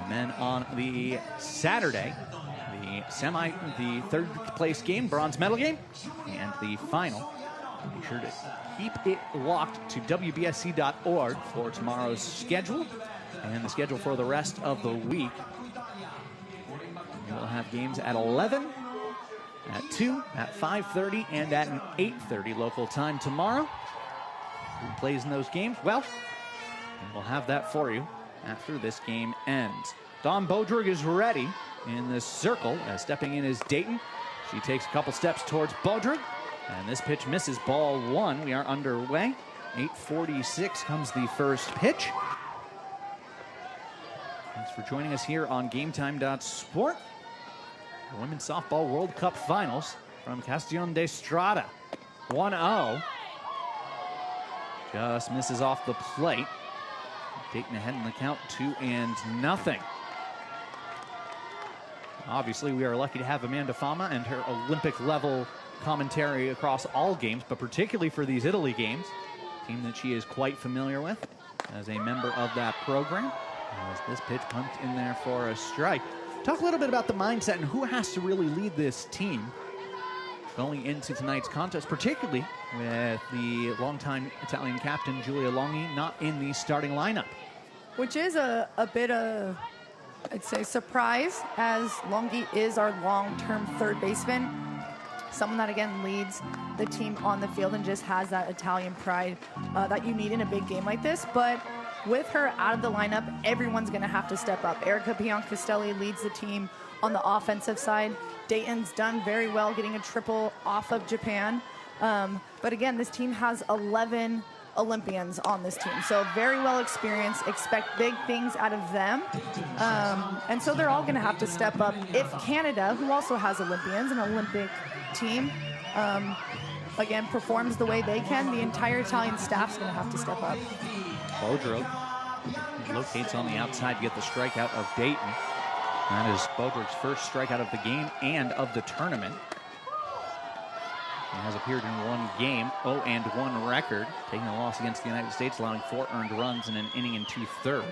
And then on the Saturday, the third place game, bronze medal game, and the final. Be sure to keep it locked to WBSC.org for tomorrow's schedule and the schedule for the rest of the week. We will have games at 11, at 2, at 5:30, and at an 8:30 local time tomorrow. Who plays in those games? Well, we'll have that for you after this game ends. Dawn Bodrug is ready in this circle. Stepping in is Dayton. She takes a couple steps towards Bodrug, and this pitch misses, ball one. We are underway. 8:46 comes the first pitch. Thanks for joining us here on GameTime.Sport. The Women's Softball World Cup Finals from Castellón de Estrada. 1-0. Just misses off the plate. Dayton ahead in the count, 2-0. Obviously, we are lucky to have Amanda Fama and her Olympic-level commentary across all games, but particularly for these Italy games, a team that she is quite familiar with as a member of that program. As this pitch pumped in there for a strike. Talk a little bit about the mindset and who has to really lead this team going into tonight's contest, particularly with the longtime Italian captain Giulia Longhi not in the starting lineup. Which is a bit of, I'd say, surprise, as Longhi is our long-term third baseman. Someone that, again, leads the team on the field and just has that Italian pride that you need in a big game like this. But with her out of the lineup, everyone's going to have to step up. Erica Piancastelli leads the team on the offensive side. Dayton's done very well getting a triple off of Japan. But again, this team has 11 Olympians on this team, so very well experienced. Expect big things out of them. And so they're all going to have to step up. If Canada, who also has Olympians, an Olympic team, again, performs the way they can, the entire Italian staff's going to have to step up. Bodrug locates on the outside to get the strikeout of Dayton. That is Bodrug's first strikeout of the game and of the tournament. He has appeared in one game, 0-1 record, taking a loss against the United States, allowing 4 earned runs in an inning and 2/3.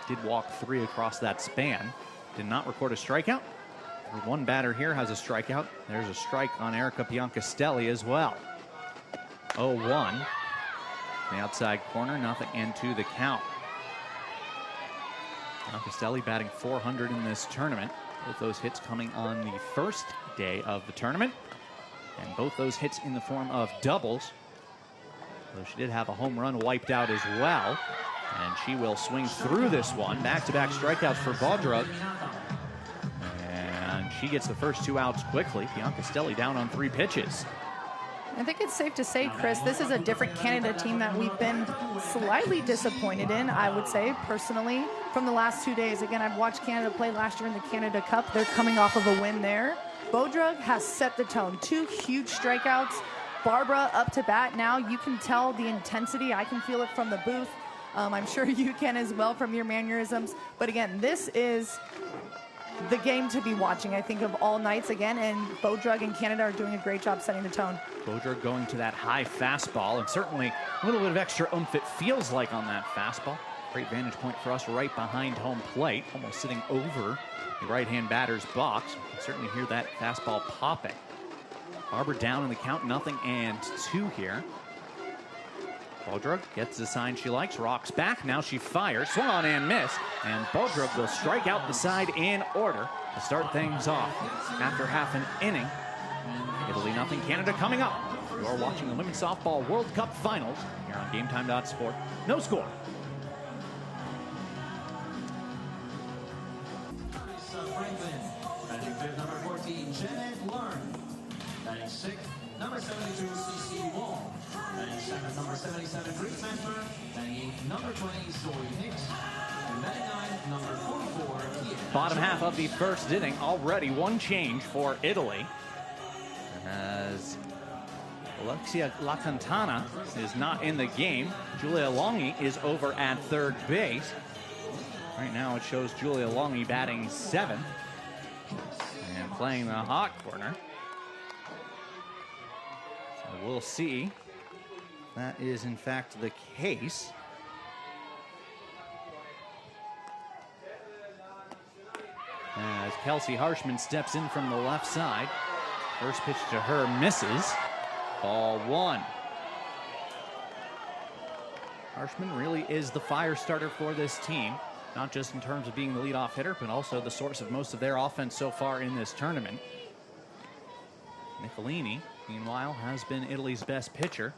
Did walk 3 across that span. Did not record a strikeout. One batter here has a strikeout. There's a strike on Erica Piancastelli as well. 0-1. The outside corner, 0-2 the count. Piancastelli batting .400 in this tournament. Both those hits coming on the first day of the tournament. And both those hits in the form of doubles. Though she did have a home run wiped out as well. And she will swing through this one. Back-to-back strikeouts for Bodrug. And she gets the first 2 outs quickly. Piancastelli down on 3 pitches. I think it's safe to say, Chris, this is a different Canada team that we've been slightly disappointed in, I would say, personally, from the last 2 days. Again, I've watched Canada play last year in the Canada Cup. They're coming off of a win there. Bodrug has set the tone. 2 huge strikeouts. Barbara up to bat now. You can tell the intensity. I can feel it from the booth. I'm sure you can as well from your mannerisms. But again, this is the game to be watching, I think, of all nights again. And Bodrug and Canada are doing a great job setting the tone. Bodrug going to that high fastball, and certainly a little bit of extra oomph it feels like on that fastball. Great vantage point for us right behind home plate, almost sitting over the right-hand batter's box. You can certainly hear that fastball popping. Barber down in the count, 0-2 here. Bodrug gets the sign she likes, rocks back, now she fires, swung on and missed, and Bodrug will strike out the side in order to start things off. After half an inning, Italy 0, Canada coming up. You are watching the Women's Softball World Cup Finals here on GameTime.Sport. No score. Number 14, Janet Learn. 96, number 72, CC Wall. 97, number 77, Grace Manford. 98, number 20, Zoe Hicks. And 99, number 44, Kia. Bottom half of the first inning, already one change for Italy. As Alexia LaCantana is not in the game. Giulia Longhi is over at third base. Right now it shows Giulia Longhi batting 7th. And playing the hot corner. So we'll see. That is in fact the case. as Kelsey Harshman steps in from the left side. First pitch to her misses. Ball 1. Harshman really is the fire starter for this team, not just in terms of being the leadoff hitter, but also the source of most of their offense so far in this tournament. Nicolini, meanwhile, has been Italy's best pitcher,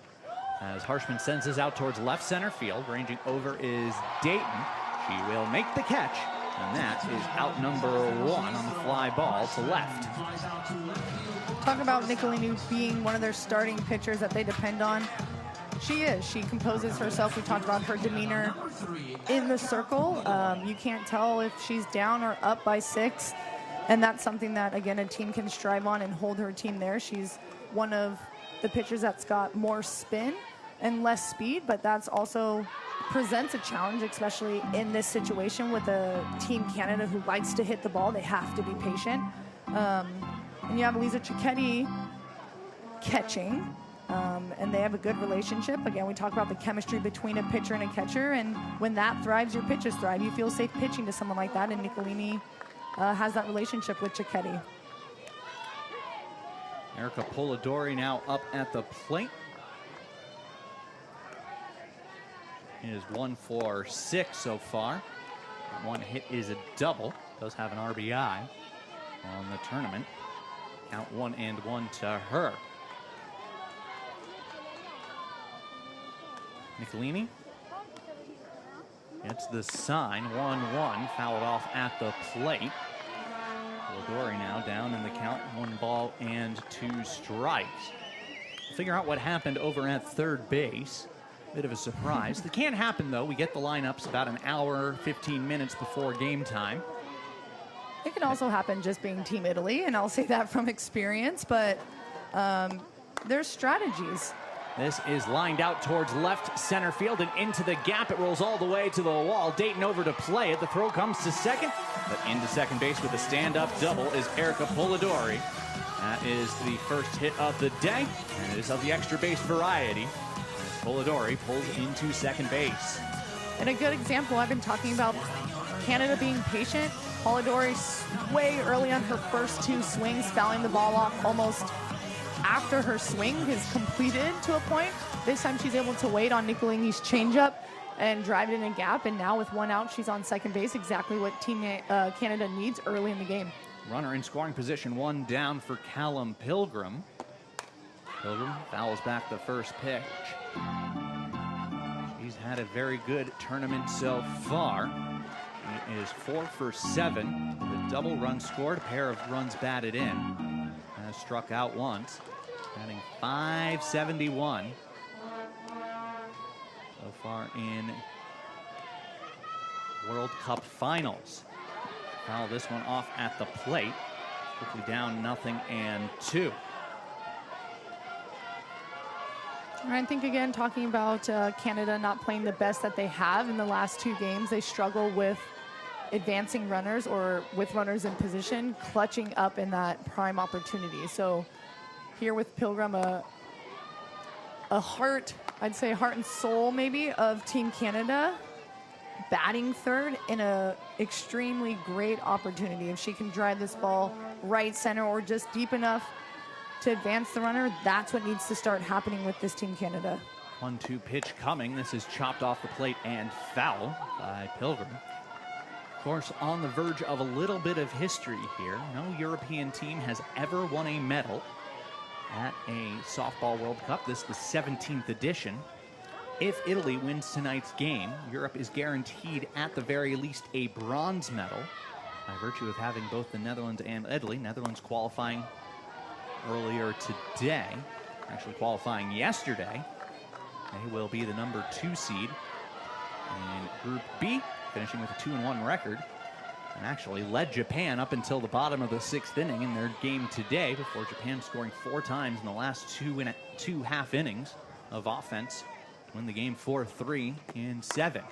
as Harshman sends this out towards left center field. Ranging over is Dayton. She will make the catch, and that is out number 1 on the fly ball to left. Talk about Nicolini being one of their starting pitchers that they depend on. She is. She composes herself. We talked about her demeanor in the circle. You can't tell if she's down or up by 6. And that's something that, again, a team can strive on and hold her team there. She's one of the pitchers that's got more spin and less speed, but that's also presents a challenge, especially in this situation with a Team Canada who likes to hit the ball. They have to be patient. And you have Lisa Cicchetti catching, and they have a good relationship. Again, we talk about the chemistry between a pitcher and a catcher, and when that thrives, your pitches thrive. You feel safe pitching to someone like that, and Nicolini has that relationship with Cicchetti. Erica Polidori now up at the plate. It is 1 for 6 so far. One hit is a double. Does have an RBI on the tournament. Count 1-1 to her. Nicolini gets the sign. 1-1. Fouled off at the plate. Polidori now down in the count. 1 ball and 2 strikes. Figure out what happened over at third base. Bit of a surprise. That can't happen, though. We get the lineups about an hour, 15 minutes before game time. It can also happen just being Team Italy, and I'll say that from experience, but there's strategies. This is lined out towards left center field and into the gap. It rolls all the way to the wall. Dayton over to play it. The throw comes to second, but into second base with a stand-up double is Erica Polidori. That is the first hit of the day, and it is of the extra base variety. Polidori pulls into second base. And a good example, I've been talking about Canada being patient. Polidori way early on her first 2 swings, fouling the ball off almost after her swing is completed to a point. This time she's able to wait on Nicolini's changeup and drive it in a gap. And now with 1 out, she's on second base, exactly what Team Canada needs early in the game. Runner in scoring position, 1 down for Callum Pilgrim. Pilgrim fouls back the first pitch. She's had a very good tournament so far. She is 4 for 7. The double run scored, a pair of runs batted in. Has struck out once, batting .571 so far in World Cup finals. Foul this one off at the plate. Quickly down 0-2. I think, again, talking about Canada not playing the best that they have in the last 2 games, they struggle with advancing runners or with runners in position, clutching up in that prime opportunity. So here with Pilgrim, a heart, I'd say heart and soul maybe, of Team Canada, batting third in a extremely great opportunity. If she can drive this ball right center or just deep enough to advance the runner, that's what needs to start happening with this Team Canada. 1-2 pitch coming. This is chopped off the plate and foul by Pilgrim. Of course, on the verge of a little bit of history here. No European team has ever won a medal at a softball World Cup. This is the 17th edition. If Italy wins tonight's game, Europe is guaranteed at the very least a bronze medal by virtue of having both the Netherlands and Italy. Netherlands qualifying earlier today, actually qualifying yesterday. They will be the number 2 seed in Group B, finishing with a 2-1 record, and actually led Japan up until the bottom of the 6th inning in their game today, before Japan scoring 4 times in the last 2 half innings of offense to win the game 4-3 in 7.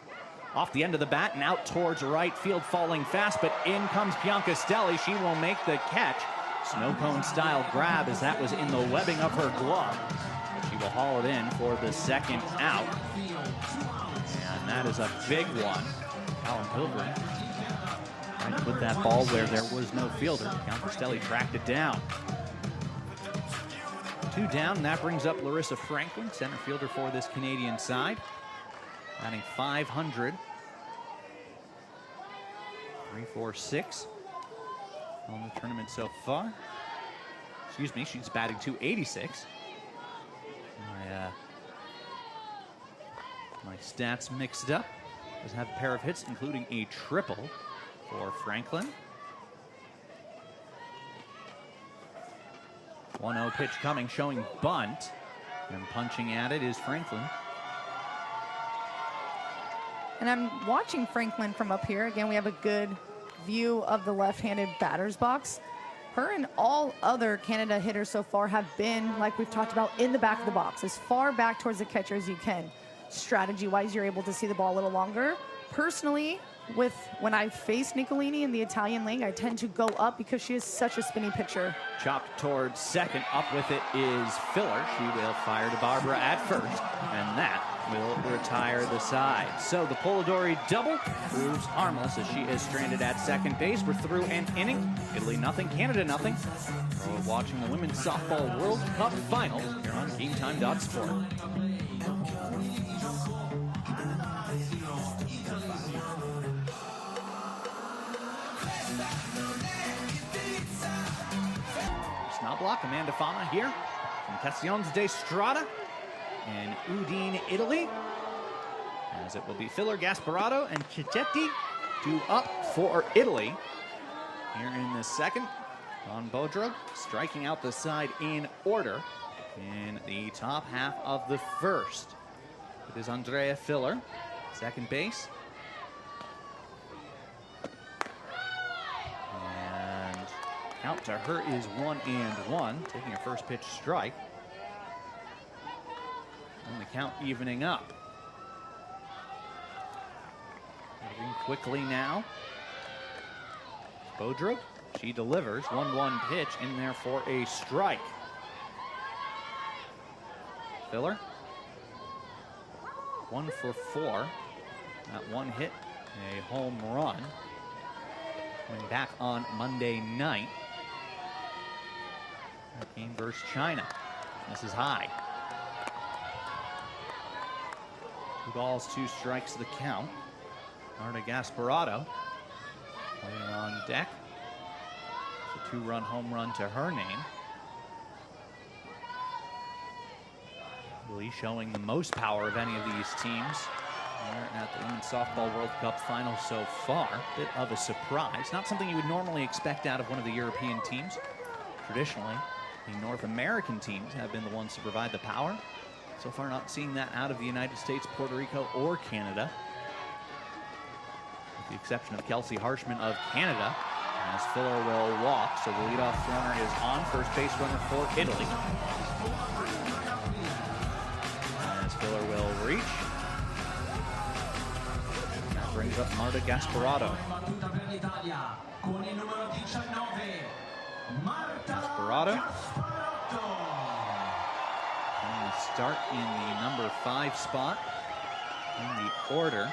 Off the end of the bat and out towards right field, falling fast, but in comes Bianca Stelli. She will make the catch. Snow cone style grab, as that was in the webbing of her glove. She will haul it in for the second out. And that is a big one. Callum Pilgrim Trying to put that ball where there was no fielder. Castelli tracked it down. 2 down, and that brings up Larissa Franklin, center fielder for this Canadian side. Batting .500. 346 on the tournament so far. Excuse me, she's batting .286. My stats mixed up. Does have a pair of hits, including a triple for Franklin. 1-0 pitch coming, showing bunt. And punching at it is Franklin. And I'm watching Franklin from up here. Again, we have a good view of the left-handed batter's box. Her and all other Canada hitters so far have been, like we've talked about, in the back of the box, as far back towards the catcher as you can. Strategy-wise, you're able to see the ball a little longer. Personally, when I face Nicolini in the Italian League, I tend to go up because she is such a spinny pitcher. Chopped towards second. Up with it is Filler. She will fire to Barbara at first, and that will retire the side. So the Polidori double proves harmless as she is stranded at second base. We're through an inning. Italy nothing, Canada nothing. We're watching the Women's Softball World Cup Finals here on GameTime.sport. Snoblock, Amanda Fama here from Castiglione di Strada in Udine, Italy. As it will be Filler, Gasparotto, and Cicchetti due up for Italy. Here in the second, Don Bodrug striking out the side in order in the top half of the first. It is Andrea Filler, second base. Count to her is 1-1, taking her first pitch strike. And the count evening up. Moving quickly now. Bodrug, she delivers. 1-1 pitch in there for a strike. Filler. 1 for 4. That one hit, a home run. Coming back on Monday night. That game versus China. This is high. 2 balls, 2 strikes the count. Marta Gasparotto playing on deck. It's a 2-run home run to her name. Really showing the most power of any of these teams here at the Women's Softball World Cup Final so far. Bit of a surprise. Not something you would normally expect out of one of the European teams. Traditionally, the North American teams have been the ones to provide the power. So far, not seeing that out of the United States, Puerto Rico, or Canada. With the exception of Kelsey Harshman of Canada, as Filler will walk. So the leadoff runner is on, first base runner for Italy. As Filler will reach. And that brings up Marta Gasparotto. Gasparotto. And the start in the number 5 spot in the order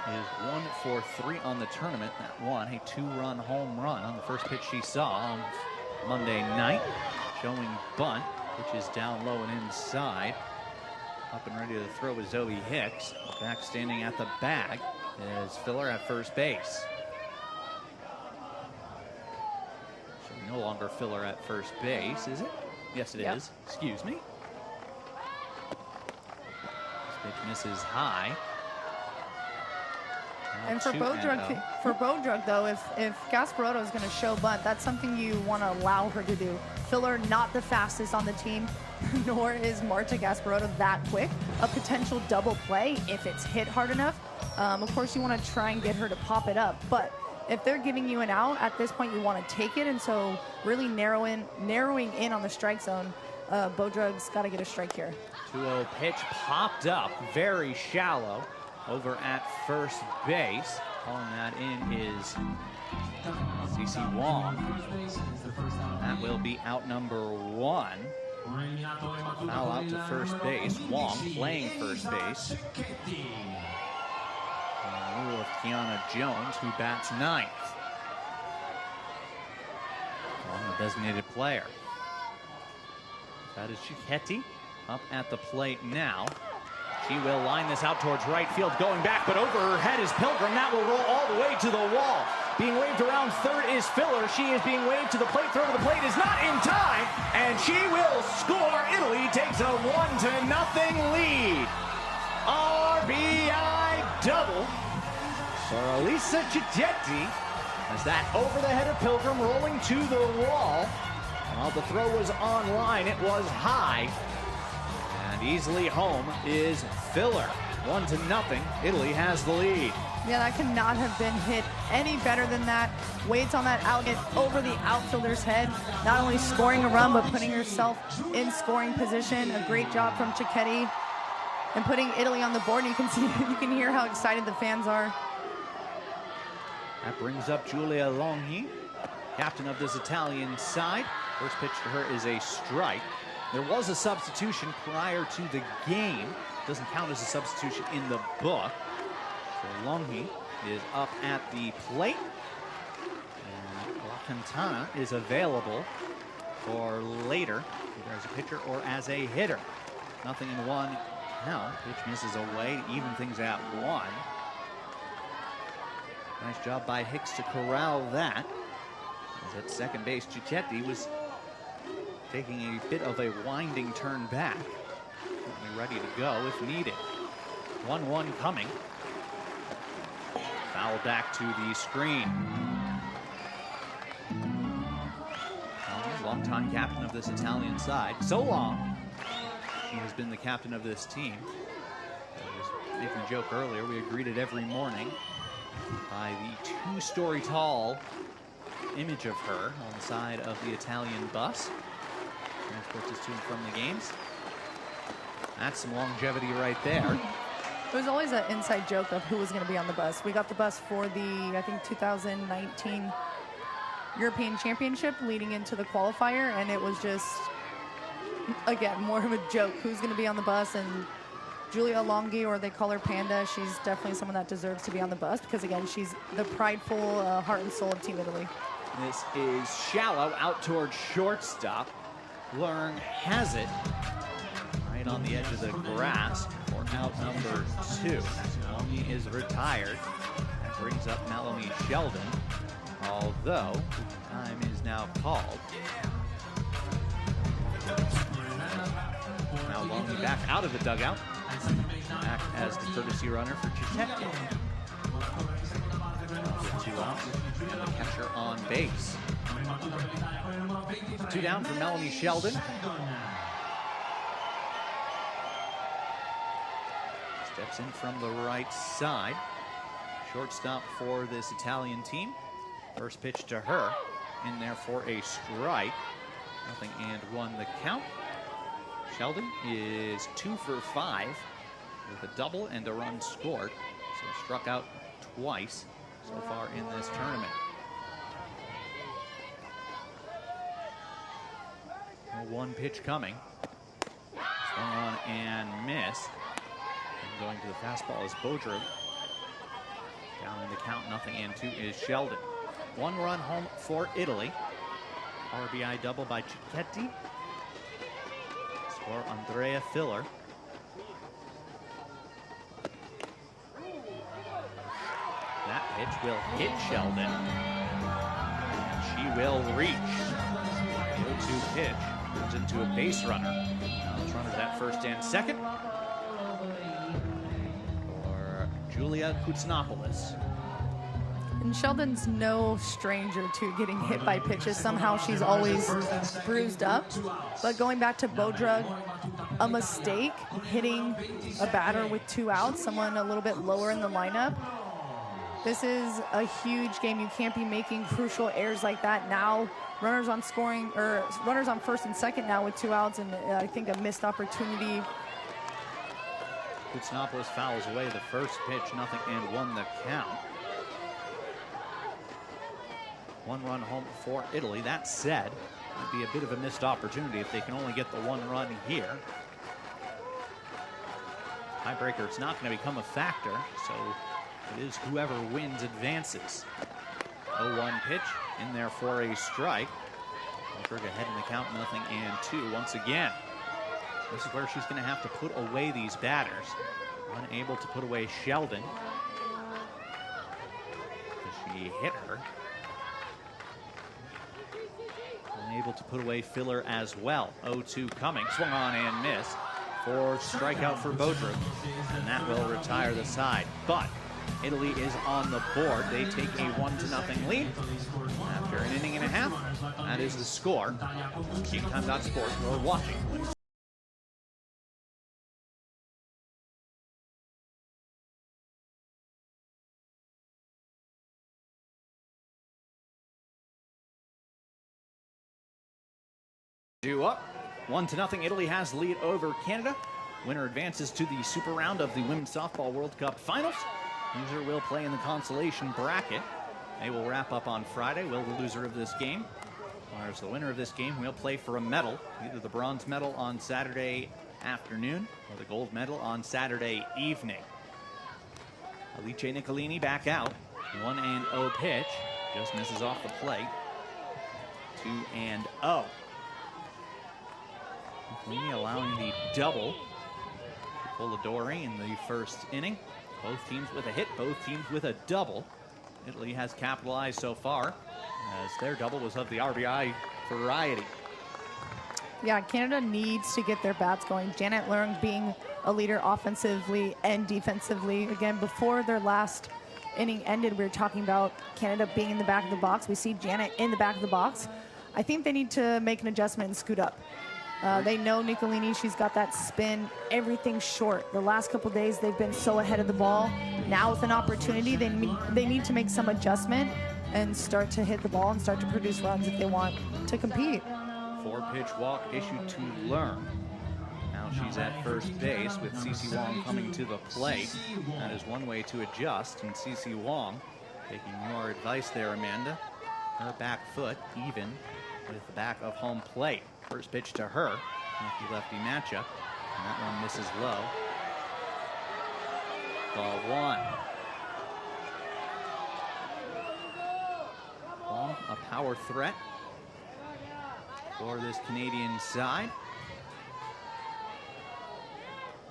is 1 for 3 on the tournament. That one, a 2-run home run on the first pitch she saw on Monday night. Showing bunt, which is down low and inside. Up and ready to throw is Zoe Hicks. Back standing at the bag is Filler at first base. No longer Filler at first base, is it? Yes, it is. Excuse me. This pitch misses high. And for Bodrug, though, if Gasparotto is going to show bunt, that's something you want to allow her to do. Filler, not the fastest on the team, nor is Marta Gasparotto that quick. A potential double play if it's hit hard enough. Of course, you want to try and get her to pop it up, but if they're giving you an out, at this point you want to take it, and so really narrowing in on the strike zone. Bodrug's got to get a strike here. 2-0 pitch popped up, very shallow, over at first base. Calling that in is CeCe Wong. That will be out number 1. Foul out to first base. Wong playing first base. in lieu of Kiana Jones, who bats ninth. On the designated player. That is Cicchetti up at the plate now. She will line this out towards right field, going back, but over her head is Pilgrim. That will roll all the way to the wall. Being waved around third is Filler. She is being waved to the plate. Throw to the plate is not in time, and she will score. Italy takes a 1-0 lead. RBI double for Elisa Cicchetti. As that over the head of Pilgrim, rolling to the wall. While the throw was on line, it was high. And easily home is Filler. 1-0. Italy has the lead. Yeah, that could not have been hit any better than that. Waits on that out, over the outfielder's head. Not only scoring a run, but putting herself in scoring position. A great job from Cicchetti and putting Italy on the board. You can see, you can hear how excited the fans are. That brings up Giulia Longhi, captain of this Italian side. First pitch to her is a strike. There was a substitution prior to the game. Doesn't count as a substitution in the book. So Longhi is up at the plate. And La Cantana is available for later, either as a pitcher or as a hitter. Nothing in one count. Pitch misses away to even things at one. Nice job by Hicks to corral that. As at second base, Cicchetti was taking a bit of a winding turn back. Certainly ready to go if needed. 1-1 coming. Foul back to the screen. Longtime captain of this Italian side. So long, she has been the captain of this team. I was making a joke earlier. We greet it every morning by the 2-story tall image of her on the side of the Italian bus. Transports us to and from the games. That's some longevity right there. It was always an inside joke of who was going to be on the bus. We got the bus for the, I think, 2019 European Championship leading into the qualifier, and it was just, again, more of a joke. Who's going to be on the bus? And Giulia Longhi, or they call her Panda, she's definitely someone that deserves to be on the bus because, again, she's the prideful heart and soul of Team Italy. This is shallow out towards shortstop. Learn has it right on the edge of the grass for out number 2. Longhi is retired. That brings up Melanie Sheldon, although time is now called. Now Longhi back out of the dugout. Back as the courtesy runner for Cicchetti. 2 outs and the catcher on base. 2 down for Melanie Sheldon. Steps in from the right side. Shortstop for this Italian team. First pitch to her. In there for a strike. 0-1 the count. Sheldon is 2 for 5 with a double and a run scored. So struck out twice so far in this tournament. 1 pitch coming. Swung on and missed. And going to the fastball is Bodrum. Down in the count, 0-2 is Sheldon. 1 run home for Italy. RBI double by Cicchetti. For Andrea Filler. That pitch will hit Sheldon. And she will reach. 0-2 pitch. Moves into a base runner. Those runners at first and second. For Julia Koutsnopoulos. And Sheldon's no stranger to getting hit by pitches. Somehow she's always bruised up. But going back to Bodrug, a mistake hitting a batter with 2 outs, someone a little bit lower in the lineup. This is a huge game. You can't be making crucial errors like that. Now runners on scoring, or runners on first and second now with 2 outs, and I think a missed opportunity. Koutsnopoulos fouls away the first pitch, 0-1 the count. 1 run home for Italy. That said, it'd be a bit of a missed opportunity if they can only get the 1 run here. Tiebreaker, it's not going to become a factor, so It is whoever wins advances. 0-1 pitch in there for a strike. Goldberg ahead in the count, 0-2 once again. This is where she's going to have to put away these batters. Unable to put away Sheldon. She hit her. Unable to put away Filler as well. 0-2 coming. Swung on and missed. Fourth strikeout for Bodrum. And that will retire the side. But Italy is on the board. They take a 1-0 lead. After an inning and a half, that is the score. GameTime.Sports, we're watching. Up 1-0. Italy has the lead over Canada. Winner advances to the super round of the Women's Softball World Cup Finals. Loser will play in the consolation bracket. They will wrap up on Friday. Will the loser of this game, whereas the winner of this game will play for a medal, either the bronze medal on Saturday afternoon or the gold medal on Saturday evening. Alice Nicolini back out. 1-0 pitch. Just misses off the plate. 2-0. Nicolini allowing the double to Polidori in the first inning. Both teams with a hit, both teams with a double. Italy has capitalized so far, as their double was of the RBI variety. Yeah, Canada needs to get their bats going. Janet Lurng being a leader offensively and defensively. Again, before their last inning ended, we were talking about Canada being in the back of the box. We see Janet in the back of the box. I think they need to make an adjustment and scoot up. They know Nicolini, she's got that spin, everything short. The last couple days, they've been so ahead of the ball. Now with an opportunity, they need to make some adjustment and start to hit the ball and start to produce runs if they want to compete. 4-pitch walk issued to Lurng. Now she's at first base with Cece Wong coming to the plate. That is one way to adjust, and Cece Wong taking your advice there, Amanda. Her back foot even with the back of home plate. First pitch to her, lefty-lefty matchup, and that one misses low. Ball 1. Wong, a power threat for this Canadian side.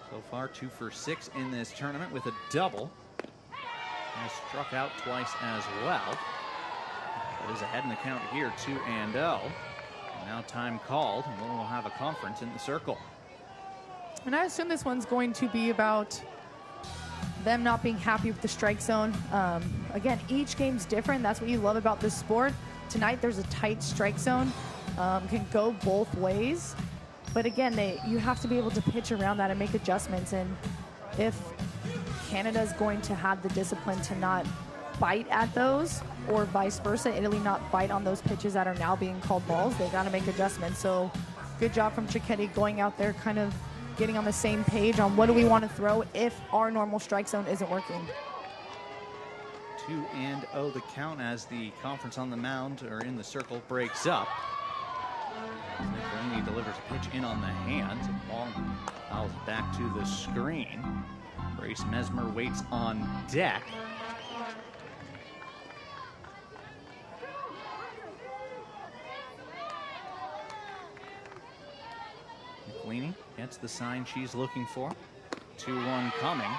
So far, 2 for 6 in this tournament with a double. Has struck out twice as well. It is ahead in the count here, 2-0. Now time called, and we'll have a conference in the circle. And I assume this one's going to be about them not being happy with the strike zone. Again, each game's different. That's what you love about this sport. Tonight there's a tight strike zone. Can go both ways. But again, you have to be able to pitch around that and make adjustments. And if Canada's going to have the discipline to not bite at those, or vice versa, Italy not bite on those pitches that are now being called balls, they got to make adjustments. So good job from Cicchetti going out there, kind of getting on the same page on what do we want to throw if our normal strike zone isn't working. 2-0 the count as the conference on the mound, or in the circle, breaks up. Nicolini delivers a pitch in on the hands, and Wong fouls it back to the screen. Grace Mesmer waits on deck. Nicolini gets the sign she's looking for. 2-1 coming.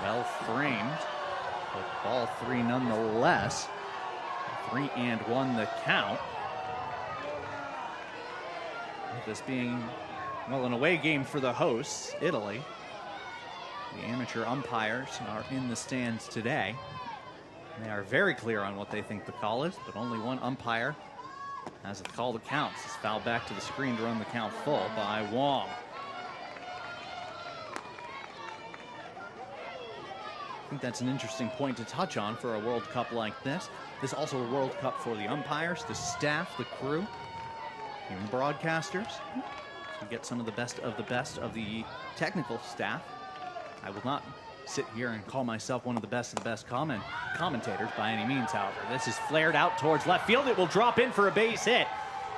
Well framed, but ball 3 nonetheless. 3-1 the count. With this being, well, an away game for the hosts, Italy. The amateur umpires are in the stands today. They are very clear on what they think the call is, but only one umpire has a call that counts. It's fouled back to the screen to run the count full by Wong. I think that's an interesting point to touch on for a World Cup like this. This is also a World Cup for the umpires, the staff, the crew, even broadcasters. So we get some of the best of the technical staff. I will not sit here and call myself one of the best commentators by any means, however. This is flared out towards left field. It will drop in for a base hit.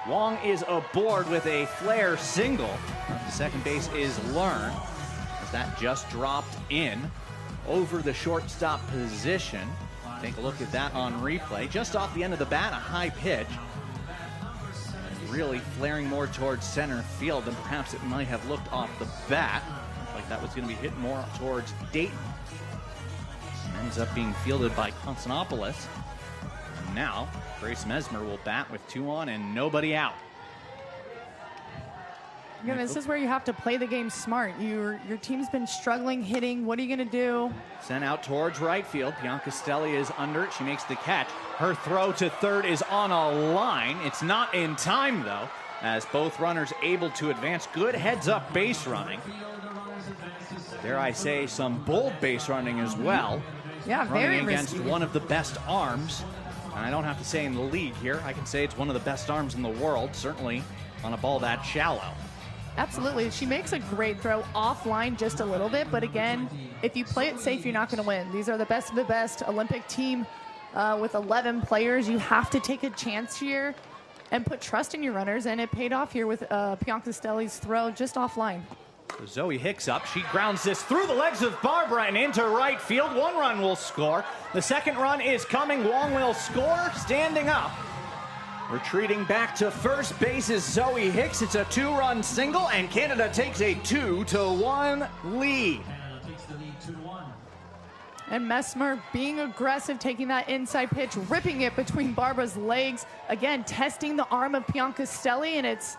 Wong is aboard with a flare single. The second base is Lurng, as that just dropped in. over the shortstop position. Take a look at that on replay. Just off the end of the bat, a high pitch. And really flaring more towards center field than perhaps it might have looked off the bat. Looked like that was going to be hit more towards Dayton. And ends up being fielded by Constantopoulos. And now, Grace Mesmer will bat with 2 on and nobody out. Again, this is where you have to play the game smart. Your team's been struggling hitting. What are you going to do? Sent out towards right field. Bianca Stelli is under it. She makes the catch. Her throw to third is on a line. It's not in time, though, as both runners able to advance. Good heads-up base running. Dare I say, some bold base running as well. Yeah, very running against risky. one of the best arms. And I don't have to say in the league here. I can say it's one of the best arms in the world, certainly on a ball that shallow. Absolutely. She makes a great throw offline just a little bit, but again, if you play it safe, you're not going to win. These are the best of the best Olympic team with 11 players. You have to take a chance here and put trust in your runners, and it paid off here with Bianca Stelli's throw just offline. So Zoe Hicks up. She grounds this through the legs of Barbara and into right field. 1 run will score. The second run is coming. Wong will score, standing up. Retreating back to first base is Zoe Hicks. It's a 2-run single, and Canada takes a 2-1 lead. And Mesmer being aggressive, taking that inside pitch, ripping it between Barbara's legs. Again, testing the arm of Bianca Stelli, and it's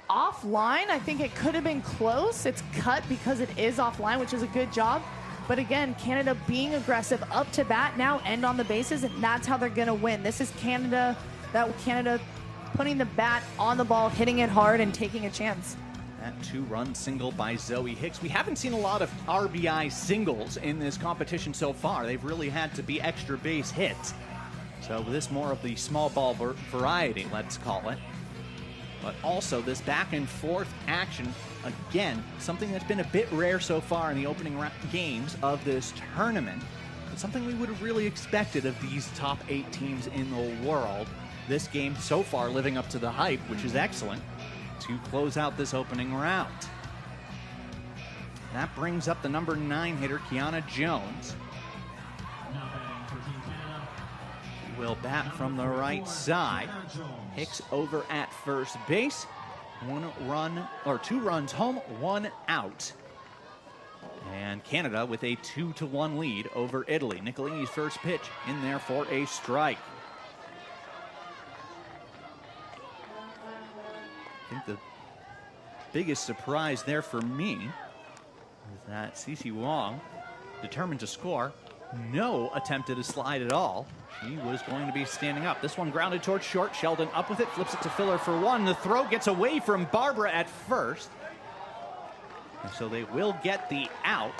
offline. I think it could have been close. It's cut because it is offline, which is a good job. But again, Canada being aggressive, up to bat now, end on the bases, and that's how they're going to win. This is Canada putting the bat on the ball, hitting it hard, and taking a chance. That 2-run single by Zoe Hicks. We haven't seen a lot of RBI singles in this competition so far. They've really had to be extra base hits. So this more of the small ball variety, let's call it. But also this back and forth action, again, something that's been a bit rare so far in the opening games of this tournament. But something we would have really expected of these top 8 teams in the world. This game so far living up to the hype, which is excellent, to close out this opening round. That brings up the number 9 hitter, Kiana Jones. She will bat from the right side. Hicks over at first base. 2 runs home, 1 out. And Canada with a 2-1 lead over Italy. Nicolini's first pitch in there for a strike. I think the biggest surprise there for me is that Cece Wong, determined to score, no attempt at a slide at all. She was going to be standing up. This one grounded towards short. Sheldon up with it, flips it to Filler for 1. The throw gets away from Barbara at first. And so they will get the out.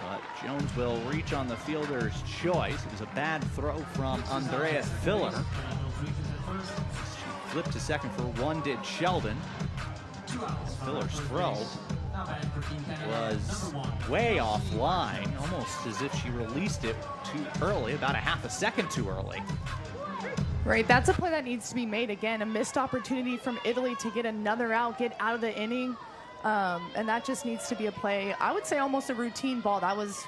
But Jones will reach on the fielder's choice. It was a bad throw from Andrea Filler. She flipped to second for 1, did Sheldon. Filler's throw was way offline, almost as if she released it too early, about a half a second too early. Right, that's a play that needs to be made. Again, a missed opportunity from Italy to get another out, get out of the inning. And that just needs to be a play, I would say almost a routine ball. That was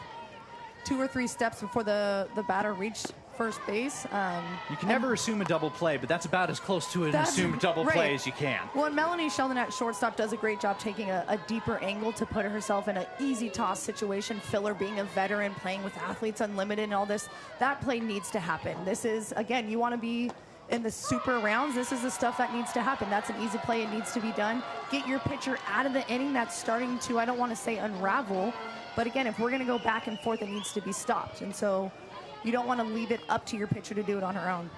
2 or 3 steps before the batter reached first base. You can never assume a double play, but that's about as close to an assumed double play as you can. Well, and Melanie Sheldon at shortstop does a great job taking a deeper angle to put herself in an easy toss situation. Filler being a veteran, playing with Athletes Unlimited and all this, that play needs to happen. This is, again, you want to be in the super rounds. This is the stuff that needs to happen. That's an easy play. It needs to be done. Get your pitcher out of the inning. That's starting to, I don't want to say unravel, but again, if we're going to go back and forth, it needs to be stopped. And so you don't want to leave it up to your pitcher to do it on her own.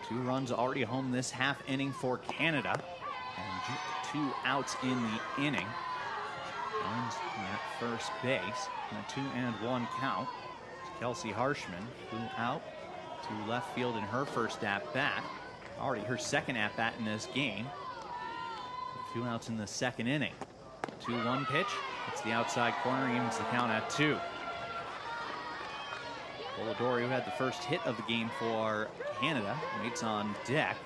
2 runs already home this half inning for Canada. And 2 outs in the inning. Jones at first base. And a 2-1 count. Kelsey Harshman flew out to left field in her first at-bat. Already her second at-bat in this game. 2 outs in the second inning. 2-1 pitch. It's the outside corner. Evens the count at 2. Polidori, who had the first hit of the game for Canada, waits on deck.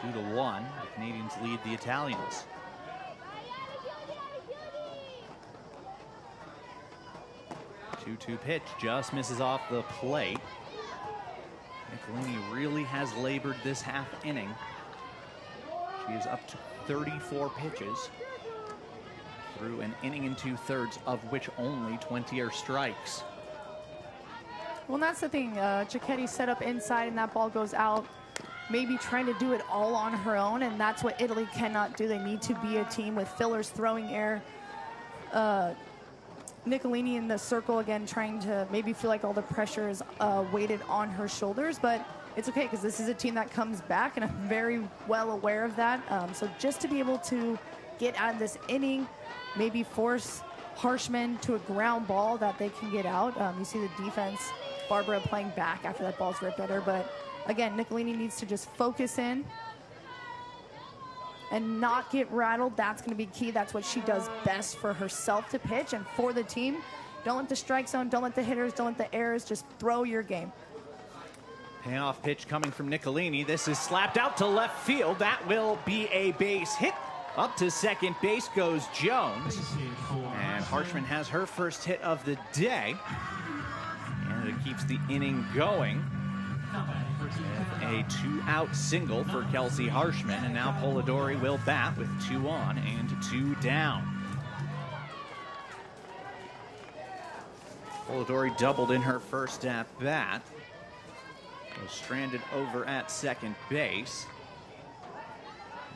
2-1. The Canadians lead the Italians. 2-2 pitch just misses off the plate. Nicolini really has labored this half inning. She is up to 34 pitches through an inning and 2/3, of which only 20 are strikes. Well, that's the thing. Cicchetti set up inside and that ball goes out, maybe trying to do it all on her own, and that's what Italy cannot do. They need to be a team with fillers throwing air. Nicolini in the circle again, trying to maybe feel like all the pressure is weighted on her shoulders, but it's okay because this is a team that comes back, and I'm very well aware of that. So just to be able to get out of this inning, maybe force Harshman to a ground ball that they can get out. You see the defense, Barbara playing back after that ball's ripped at her, but again, Nicolini needs to just focus in and not get rattled. That's going to be key. That's what she does best for herself to pitch and for the team. Don't let the strike zone, don't let the hitters, don't let the errors, just throw your game. Payoff pitch coming from Nicolini. This is slapped out to left field. That will be a base hit. Up to second base goes Jones. And Harshman has her first hit of the day. And it keeps the inning going. A 2-out single for Kelsey Harshman, and now Polidori will bat with 2 on and 2 down. Polidori doubled in her first at bat. Was stranded over at second base.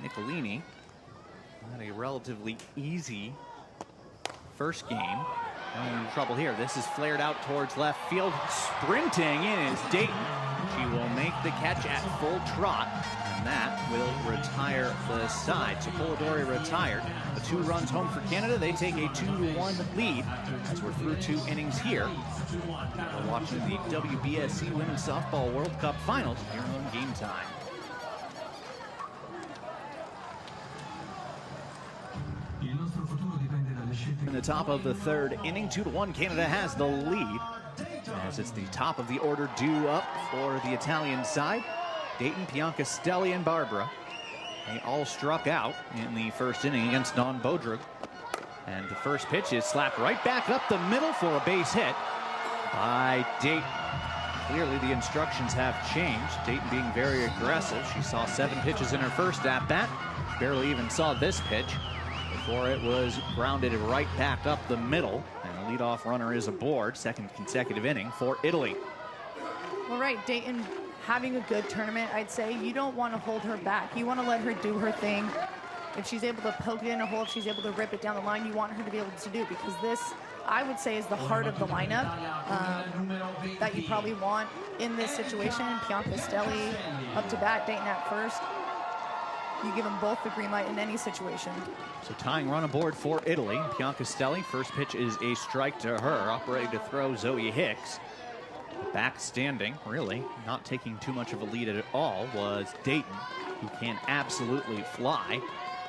Nicolini had a relatively easy first game. No trouble here. This is flared out towards left field. Sprinting in is Dayton. She will make the catch at full trot, and that will retire the side. So Polidori retired. The 2 runs home for Canada. They take a 2-1 lead as we're through 2 innings here. We're watching the WBSC Women's Softball World Cup Finals here on Game Time. In the top of the 3rd inning, 2-1, Canada has the lead. As it's the top of the order due up for the Italian side. Dayton, Piancastelli, and Barbara. They all struck out in the first inning against Dawn Bodrug. And the first pitch is slapped right back up the middle for a base hit by Dayton. Clearly the instructions have changed. Dayton being very aggressive. She saw 7 pitches in her first at-bat. Barely even saw this pitch before it was grounded right back up the middle. And the leadoff runner is aboard. 2nd consecutive inning for Italy. All right, Dayton having a good tournament, I'd say. You don't want to hold her back. You want to let her do her thing. If she's able to poke it in a hole, if she's able to rip it down the line, you want her to be able to do, because this, I would say, is the heart of the lineup that you probably want in this situation. Piancastelli up to bat, Dayton at first. You give them both the green light in any situation. So tying run aboard for Italy. Piancastelli, first pitch is a strike to her. Up ready to throw Zoe Hicks. Back standing, really, not taking too much of a lead at all, was Dayton, who can absolutely fly.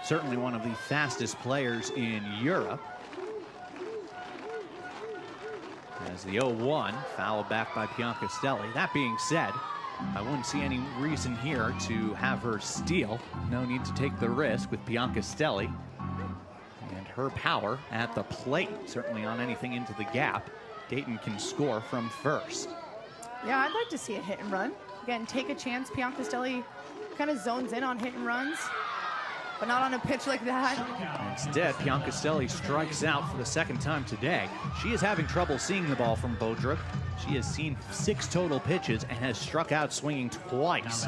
Certainly one of the fastest players in Europe. As the 0-1, fouled back by Piancastelli. That being said, I wouldn't see any reason here to have her steal. No need to take the risk with Piancastelli and her power at the plate. Certainly on anything into the gap, Dayton can score from first. Yeah, I'd like to see a hit and run. Again, take a chance. Piancastelli kind of zones in on hit and runs, but not on a pitch like that. Instead, Piancastelli strikes out for the 2nd time today. She is having trouble seeing the ball from Bodrug. She has seen 6 total pitches and has struck out swinging twice.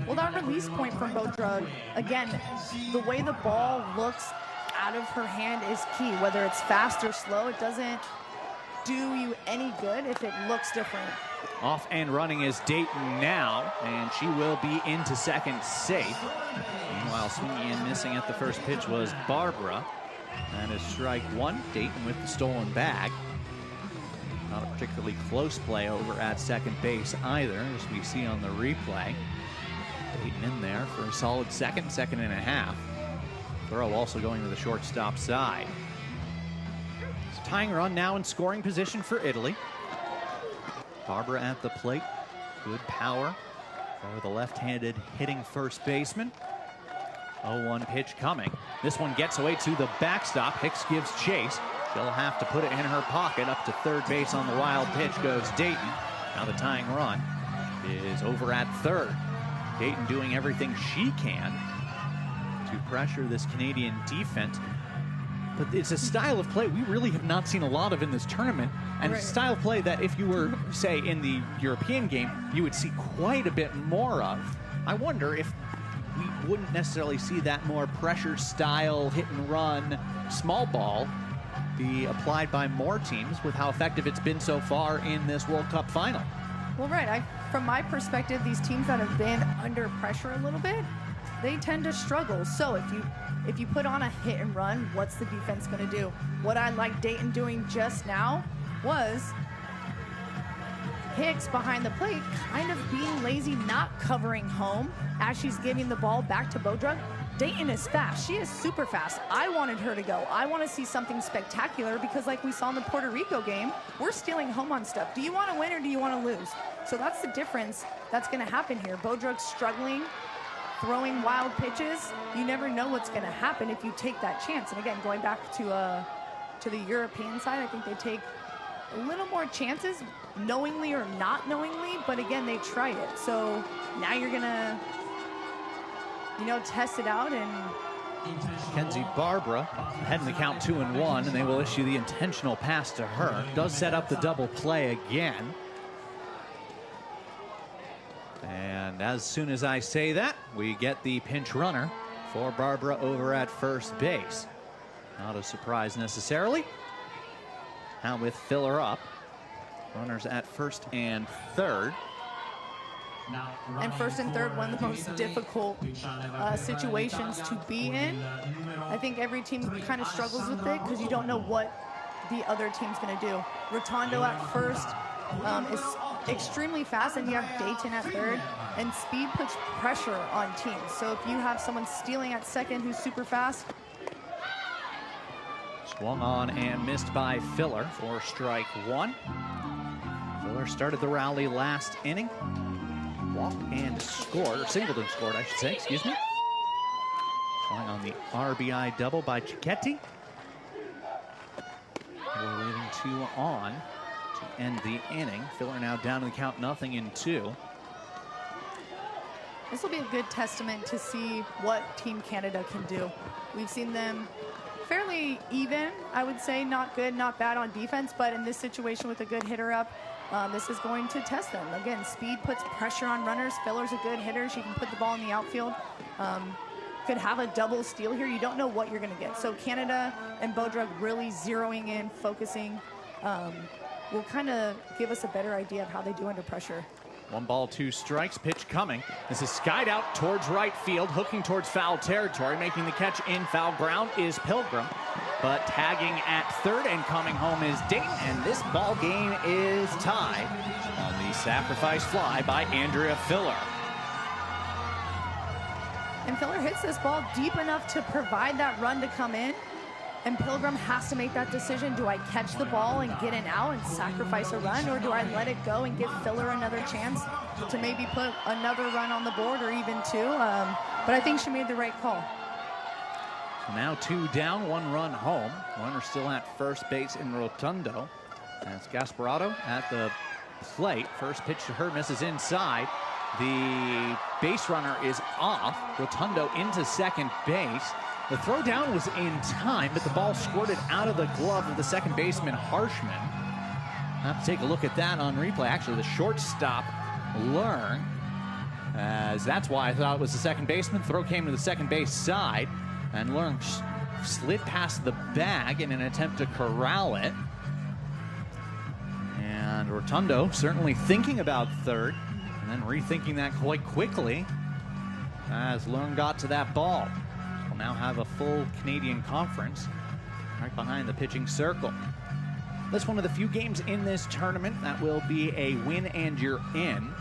Well, that release point from Bodrug, again, the way the ball looks out of her hand is key. Whether it's fast or slow, it doesn't do you any good if it looks different. Off and running is Dayton now, and she will be into second safe. Meanwhile, swinging and missing at the first pitch was Barbara. That is strike 1. Dayton with the stolen bag. Not a particularly close play over at second base either, as we see on the replay. Dayton in there for a solid second and a half. Throw also going to the shortstop side. Tying run now in scoring position for Italy. Barbara at the plate. Good power for the left-handed hitting first baseman. 0-1 pitch coming. This one gets away to the backstop. Hicks gives chase. She'll have to put it in her pocket. Up to third base on the wild pitch goes Dayton. Now the tying run is over at third. Dayton doing everything she can to pressure this Canadian defense. But it's a style of play we really have not seen a lot of in this tournament. And it's a style of play that if you were, say, in the European game, you would see quite a bit more of. I wonder if we wouldn't necessarily see that more pressure style, hit and run, small ball be applied by more teams with how effective it's been so far in this World Cup final. Well, right. From my perspective, these teams that have been under pressure a little bit, they tend to struggle. So if you put on a hit and run, what's the defense going to do? What I like Dayton doing just now was Hicks behind the plate kind of being lazy, not covering home as she's giving the ball back to Bodrug. Dayton is fast. She is super fast. I wanted her to go. I want to see something spectacular because like we saw in the Puerto Rico game, we're stealing home on stuff. Do you want to win or do you want to lose? So that's the difference that's going to happen here. Bodrug's struggling, throwing wild pitches. You never know what's going to happen if you take that chance. And again, going back to the European side, I think they take a little more chances, knowingly or not knowingly, but again, they try it. So now you're going to, test it out. And Kenzie Barbara heading the count 2-1, and they will issue the intentional pass to her. Does set up the double play again. And as soon as I say that, we get the pinch runner for Barbara over at first base. Not a surprise necessarily. Now with Filler up, runners at first and third. And first and third, one of the most difficult situations to be in. I think every team kind of struggles with it because you don't know what the other team's going to do. Rotondo at first is extremely fast, and you have Dayton at third, and speed puts pressure on teams. So if you have someone stealing at second who's super fast. Swung on and missed by Filler for strike one. Filler started the rally last inning. Walked and scored, or Singleton scored, I should say, excuse me. Trying on the RBI double by Cicchetti. We're leaving 2 on to end the inning. Filler now down to the count 0-2. This will be a good testament to see what Team Canada can do. We've seen them fairly even, I would say, not good, not bad on defense, but in this situation with a good hitter up, this is going to test them. Again, speed puts pressure on runners. Filler's a good hitter. She can put the ball in the outfield. Could have a double steal here. You don't know what you're going to get. So Canada and Bodrug really zeroing in, focusing, will kind of give us a better idea of how they do under pressure. 1 ball, 2 strikes, pitch coming. This is skied out towards right field, hooking towards foul territory. Making the catch in foul ground is Pilgrim, but tagging at third and coming home is Dayton, and this ball game is tied on the sacrifice fly by Andrea Filler. And Filler hits this ball deep enough to provide that run to come in. And Pilgrim has to make that decision. Do I catch the ball and get an out and sacrifice a run, or do I let it go and give Filler another chance to maybe put another run on the board or even 2? But I think she made the right call. So now 2 down, 1 run home. Runner still at first base in Rotundo. That's Gasparotto at the plate. First pitch to her misses inside. The base runner is off. Rotundo into second base. The throw down was in time, but the ball squirted out of the glove of the second baseman, Harshman. I'll have to take a look at that on replay. Actually, the shortstop, Learn, as that's why I thought it was the second baseman. Throw came to the second base side, and Learn slid past the bag in an attempt to corral it. And Rotundo certainly thinking about third, and then rethinking that quite quickly as Learn got to that ball. We'll now have a full Canadian conference right behind the pitching circle. That's one of the few games in this tournament that will be a win and you're in.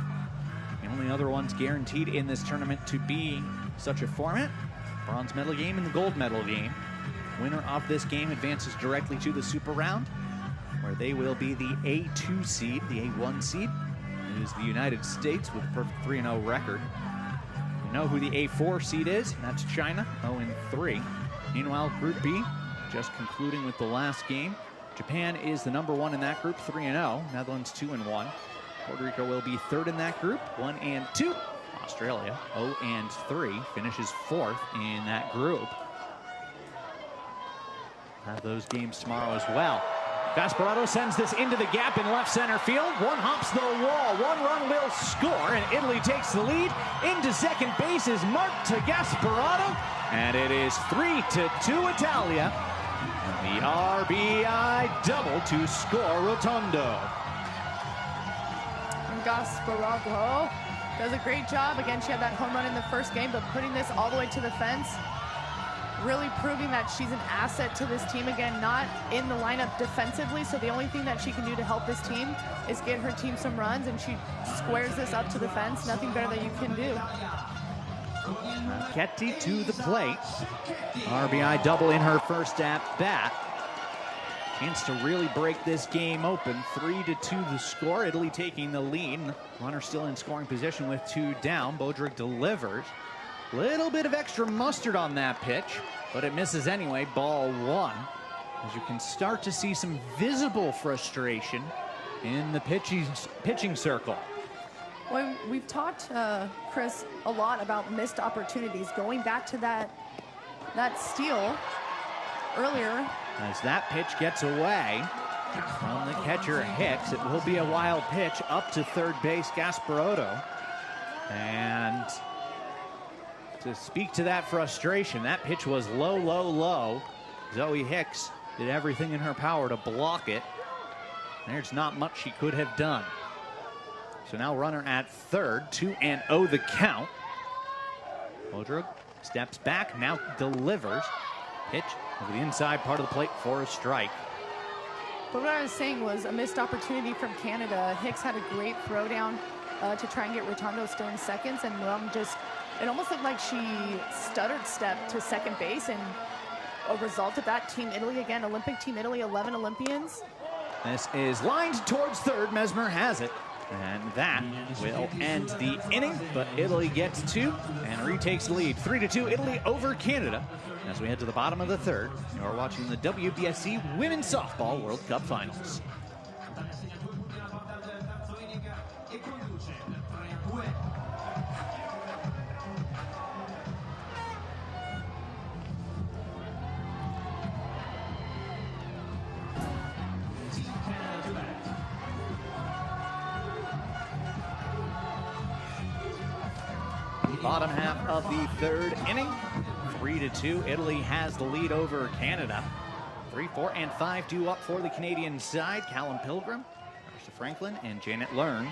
The only other ones guaranteed in this tournament to be such a format: bronze medal game and the gold medal game. Winner of this game advances directly to the Super Round, where they will be the A2 seed. The A1 seed is the United States with a perfect 3-0 record. You know who the A4 seed is, and that's China, 0-3. Meanwhile, Group B, just concluding with the last game. Japan is the #1 in that group, 3-0. Netherlands 2-1. Puerto Rico will be third in that group, 1-2. Australia 0-3, finishes fourth in that group. Have those games tomorrow as well. Gasparotto sends this into the gap in left center field. One hops the wall. One run will score, and Italy takes the lead. Into second base is Marta Gasparotto, and it is 3-2 Italia. And the RBI double to score Rotondo. Gasparotto does a great job. Again, she had that home run in the first game, but putting this all the way to the fence, really proving that she's an asset to this team. Again, not in the lineup defensively, so the only thing that she can do to help this team is get her team some runs, and she squares this up to the fence. Nothing better that you can do. Ketty to the plate. RBI double in her first at bat. Chance to really break this game open. 3-2 the score. Italy taking the lead. Runner still in scoring position with 2 down. Bodrick delivers. Little bit of extra mustard on that pitch, but it misses anyway. Ball 1. As you can start to see some visible frustration in the pitching circle. Well, we've talked, Chris, a lot about missed opportunities. Going back to that steal earlier. As that pitch gets away from the catcher Hicks, it will be a wild pitch up to third base Gasparotto. And to speak to that frustration, that pitch was low, low, low. Zoe Hicks did everything in her power to block it. There's not much she could have done. So now runner at third, 2-0 the count. Bodrick steps back, now delivers. Pitch over the inside part of the plate for a strike. But what I was saying was a missed opportunity from Canada. Hicks had a great throwdown to try and get Rotondo still in seconds, and it almost looked like she stuttered step to second base, and a result of that, Team Italy again, Olympic Team Italy, 11 Olympians. This is lined towards third. Mesmer has it. And that will end the inning, but Italy gets 2 and retakes the lead. 3-2 Italy over Canada. As we head to the bottom of the third, you're watching the WBSC Women's Softball World Cup Finals. Bottom half of the third inning, 3-2. Italy has the lead over Canada. 3, 4, and 5 due up for the Canadian side. Callum Pilgrim, Marcia Franklin, and Janet Learn.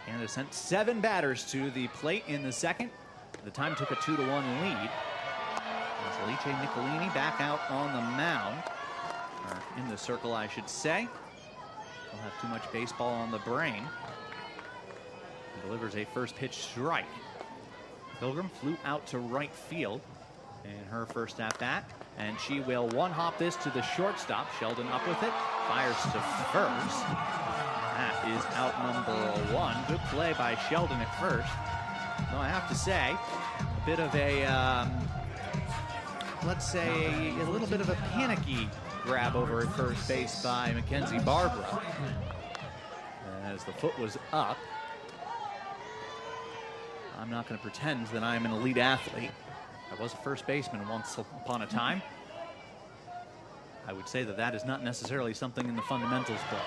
Canada sent 7 batters to the plate in the second. The time took a 2-1 lead. As Alice Nicolini back out on the mound, or in the circle, I should say. Don't have too much baseball on the brain. Delivers a first pitch strike. Pilgrim flew out to right field in her first at bat, and she will one-hop this to the shortstop. Sheldon up with it, fires to first. That is out number 1. Good play by Sheldon at first. Well, I have to say, a bit of a, let's say, a little bit of a panicky grab over at first base by Mackenzie Barbara, as the foot was up. I'm not going to pretend that I'm an elite athlete. I was a first baseman once upon a time. I would say that that is not necessarily something in the fundamentals book.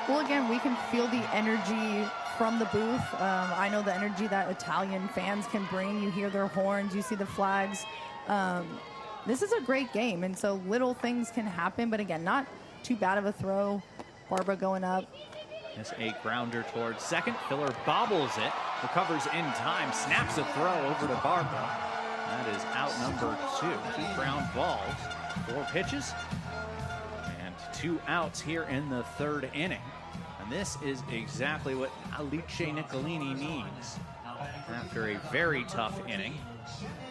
Well, again, we can feel the energy from the booth. I know the energy that Italian fans can bring. You hear their horns, you see the flags. This is a great game, and so little things can happen, but again, not too bad of a throw. Barbara going up. It's a grounder towards second. Filler bobbles it, recovers in time, snaps a throw over to Barbara. That is out number 2. 2 ground balls, 4 pitches, and 2 outs here in the third inning. And this is exactly what Alice Nicolini needs after a very tough inning.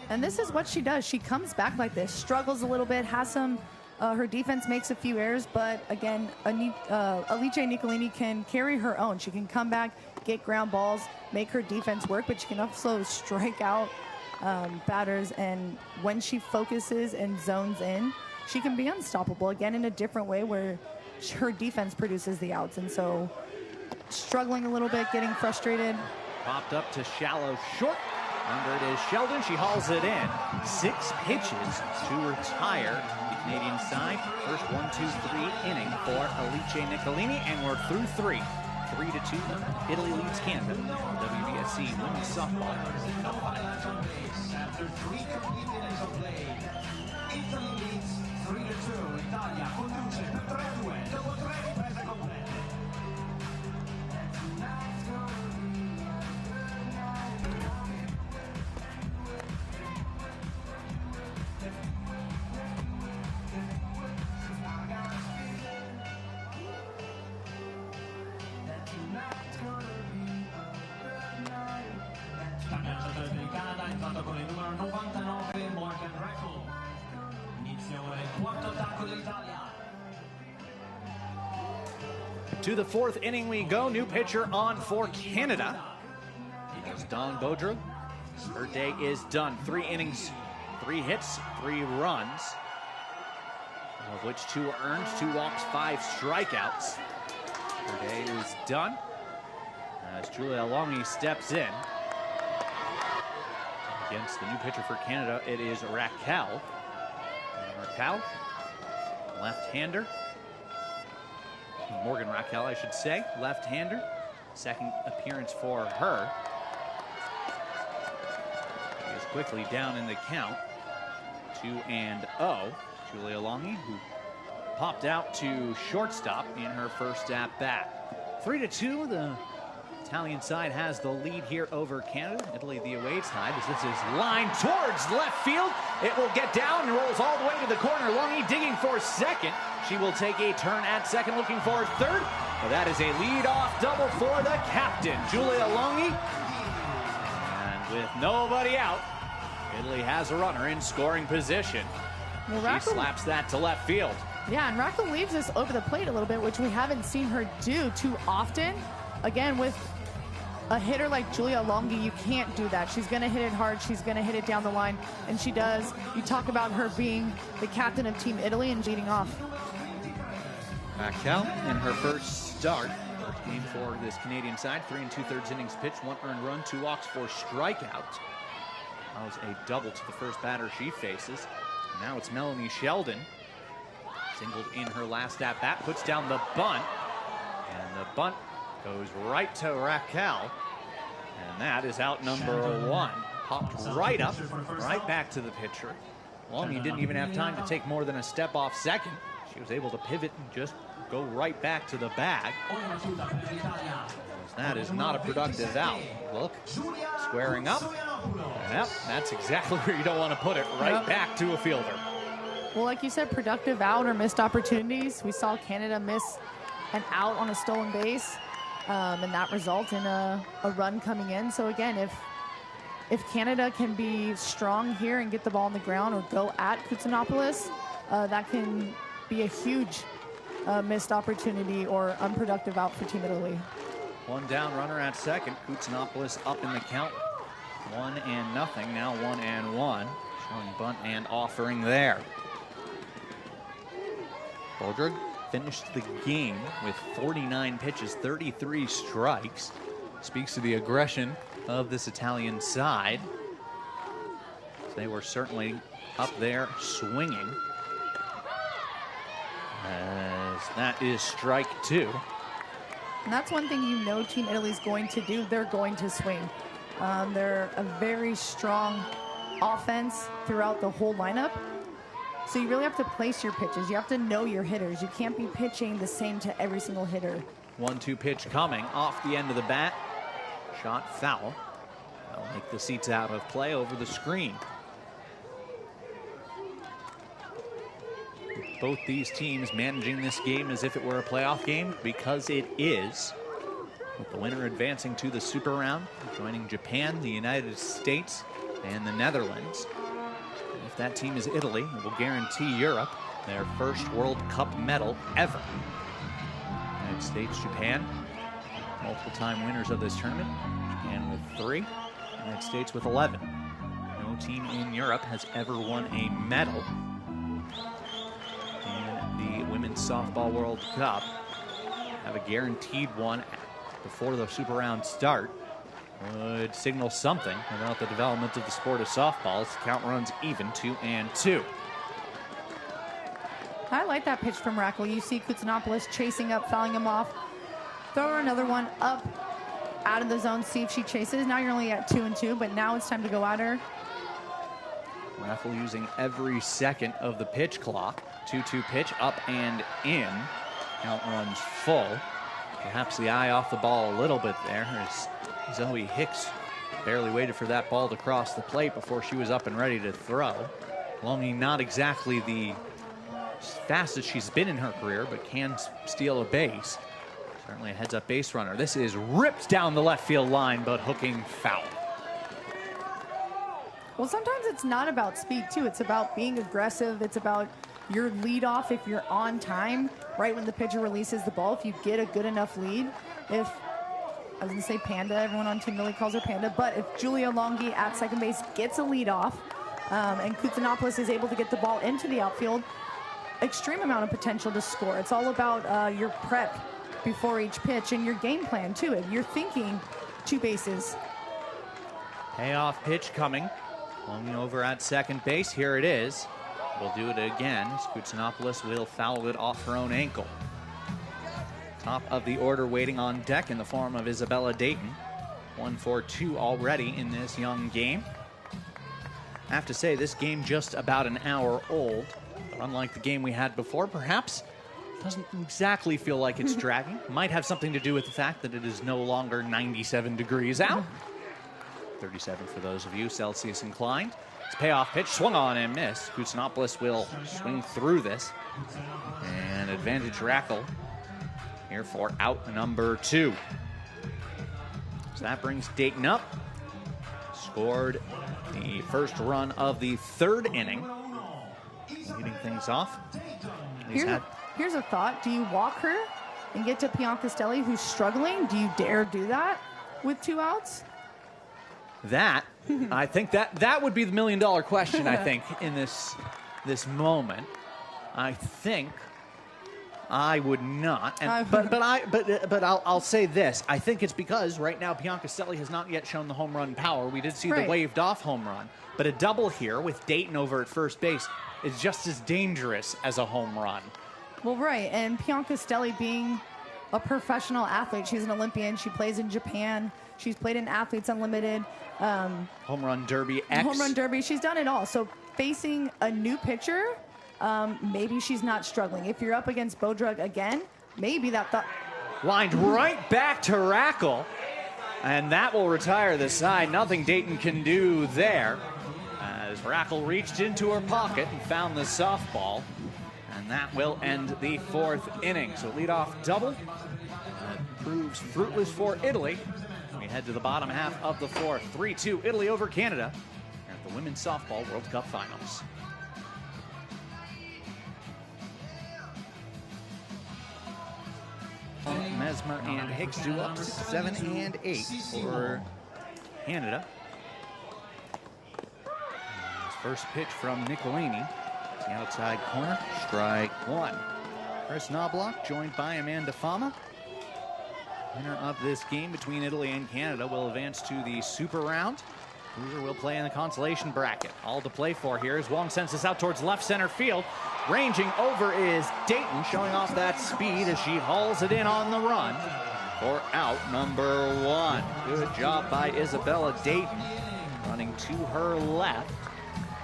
And this is what she does. She comes back like this, struggles a little bit, has some her defense makes a few errors, but again, Alice Nicolini can carry her own. She can come back, get ground balls, make her defense work, but she can also strike out batters, and when she focuses and zones in, she can be unstoppable again in a different way where her defense produces the outs. And so struggling a little bit, getting frustrated. Popped up to shallow short. Under it is Sheldon. She hauls it in. 6 pitches to retire the Canadian side. First 1-2-3 inning for Alice Nicolini, and we're through 3. 3-2. Italy leads Canada. WBSC women's softball. After 3 complete innings of play, Italy leads 3-2. Italia conduce per 3-2 dopo 3 riprese complete. Cambiatore per il Canada, entrato con il numero 99 Morgan Rackle. Inizia ora il quarto attacco dell'Italia. To the 4th inning we go. New pitcher on for Canada. It's Dawn Beaudreau. Her day is done. 3 innings, 3 hits, 3 runs, of which 2 were earned, 2 walks, 5 strikeouts. Her day is done as Julia Longy steps in. Against the new pitcher for Canada, it is Raquel. Raquel, left-hander. Morgan Raquel, I should say, left-hander. Second appearance for her. She is quickly down in the count. 2-0. Julia Longy, who popped out to shortstop in her first at-bat. 3-2, the Italian side has the lead here over Canada. Italy, the away side, as this is lined towards left field. It will get down and rolls all the way to the corner. Longy digging for second. She will take a turn at second, looking for third. But that is a lead-off double for the captain, Julia Longy. And with nobody out, Italy has a runner in scoring position. Well, She slaps that to left field. Yeah, and Raquel leaves us over the plate a little bit, which we haven't seen her do too often. Again, with a hitter like Julia Longy, you can't do that. She's going to hit it hard. She's going to hit it down the line, and she does. You talk about her being the captain of Team Italy and leading off. Raquel in her first start. First game for this Canadian side. 3 2/3 innings pitched, 1 earned run, 2 walks, 4 strikeouts. That was a double to the first batter she faces. Now it's Melanie Sheldon. Singled in her last at-bat, puts down the bunt. And the bunt goes right to Raquel. And that is out number 1. Popped right up, right back to the pitcher. Longy didn't even have time to take more than a step off second. She was able to pivot and just go right back to the bag. That is not a productive out. Look, squaring up. Yep, that's exactly where you don't want to put it, right back to a fielder. Well, like you said, productive out or missed opportunities. We saw Canada miss an out on a stolen base, and that results in a run coming in. So again, if Canada can be strong here and get the ball on the ground or go at Koutsanopoulos, that can be a huge missed opportunity or unproductive out for Team Italy. 1 down, runner at second. Koutsanopoulos up in the count. 1-0. Now 1-1. Showing bunt and offering there. Beaudreau finished the game with 49 pitches, 33 strikes. Speaks to the aggression of this Italian side. They were certainly up there swinging. As that is strike 2. And that's one thing you know Team Italy's going to do. They're going to swing. They're a very strong offense throughout the whole lineup. So you really have to place your pitches. You have to know your hitters. You can't be pitching the same to every single hitter. 1-2 pitch coming off the end of the bat. Shot foul. That'll make the seats out of play over the screen. Both these teams managing this game as if it were a playoff game, because it is. With the winner advancing to the Super Round, joining Japan, the United States, and the Netherlands. And if that team is Italy, it will guarantee Europe their first World Cup medal ever. United States, Japan, multiple-time winners of this tournament. Japan with 3, United States with 11. No No team in Europe has ever won a medal in the Women's Softball World Cup. Have a guaranteed one before the Super Round start. Would signal something about the development of the sport of softball as the count runs even 2-2. I like that pitch from Rackle. You see Koutsanopoulos chasing up, fouling him off. Throw her another one up, out of the zone, see if she chases. Now you're only at 2-2, but now it's time to go at her. Raffle using every second of the pitch clock. 2-2 pitch, up and in. Count runs full. Perhaps the eye off the ball a little bit there as Zoe Hicks barely waited for that ball to cross the plate before she was up and ready to throw. Longy not exactly the fastest she's been in her career, but can steal a base. Certainly a heads-up base runner. This is ripped down the left field line, but hooking foul. Well, sometimes it's not about speed, too. It's about being aggressive. It's about your leadoff if you're on time, right when the pitcher releases the ball. If you get a good enough lead, if, I was going to say Panda, everyone on Team Millie calls her Panda, but if Julia Longy at second base gets a leadoff and Koutsanopoulos is able to get the ball into the outfield, extreme amount of potential to score. It's all about your prep before each pitch and your game plan, too. If you're thinking 2 bases. Payoff pitch coming. Longy over at second base. Here it is. We'll do it again. Koutsanopoulos will foul it off her own ankle. Top of the order waiting on deck in the form of Isabella Dayton. 1-4-2 already in this young game. I have to say, this game just about an hour old. But unlike the game we had before, perhaps doesn't exactly feel like it's dragging. Might have something to do with the fact that it is no longer 97 degrees out. 37 for those of you Celsius inclined. It's payoff pitch, swung on and missed. Koutsanopoulos will swing through this. And advantage Rackle here for out number 2. So that brings Dayton up. Scored the first run of the 3rd inning. Leading things off. Here's a thought. Do you walk her and get to Piancastelli, who's struggling? Do you dare do that with 2 outs? That, I think that would be the $1 million question, I think, in this moment. I think I would not. And, but I'll say this. I think it's because right now Piancastelli has not yet shown the home run power. We did see the waved off home run. But a double here with Dayton over at first base is just as dangerous as a home run. Well, right. And Piancastelli being a professional athlete, she's an Olympian. She plays in Japan. She's played in Athletes Unlimited. Home Run Derby X. Home Run Derby. She's done it all. So facing a new pitcher, maybe she's not struggling. If you're up against Bodrug again, maybe that thought. Lined right back to Rackle. And that will retire the side. Nothing Dayton can do there. As Rackle reached into her pocket and found the softball. And that will end the 4th inning. So leadoff double. That proves fruitless for Italy. We head to the bottom half of the 4th. 3-2 Italy over Canada at the Women's Softball World Cup Finals. Mesmer and Hicks do up 6, 7, and 8 for Canada. First pitch from Nicolini. The outside corner, strike 1. Chris Knobloch joined by Amanda Fama. Winner of this game between Italy and Canada will advance to the Super Round. Loser will play in the consolation bracket. All to play for here as Wong sends this out towards left center field. Ranging over is Dayton, showing off that speed as she hauls it in on the run for out number 1. Good job by Isabella Dayton, running to her left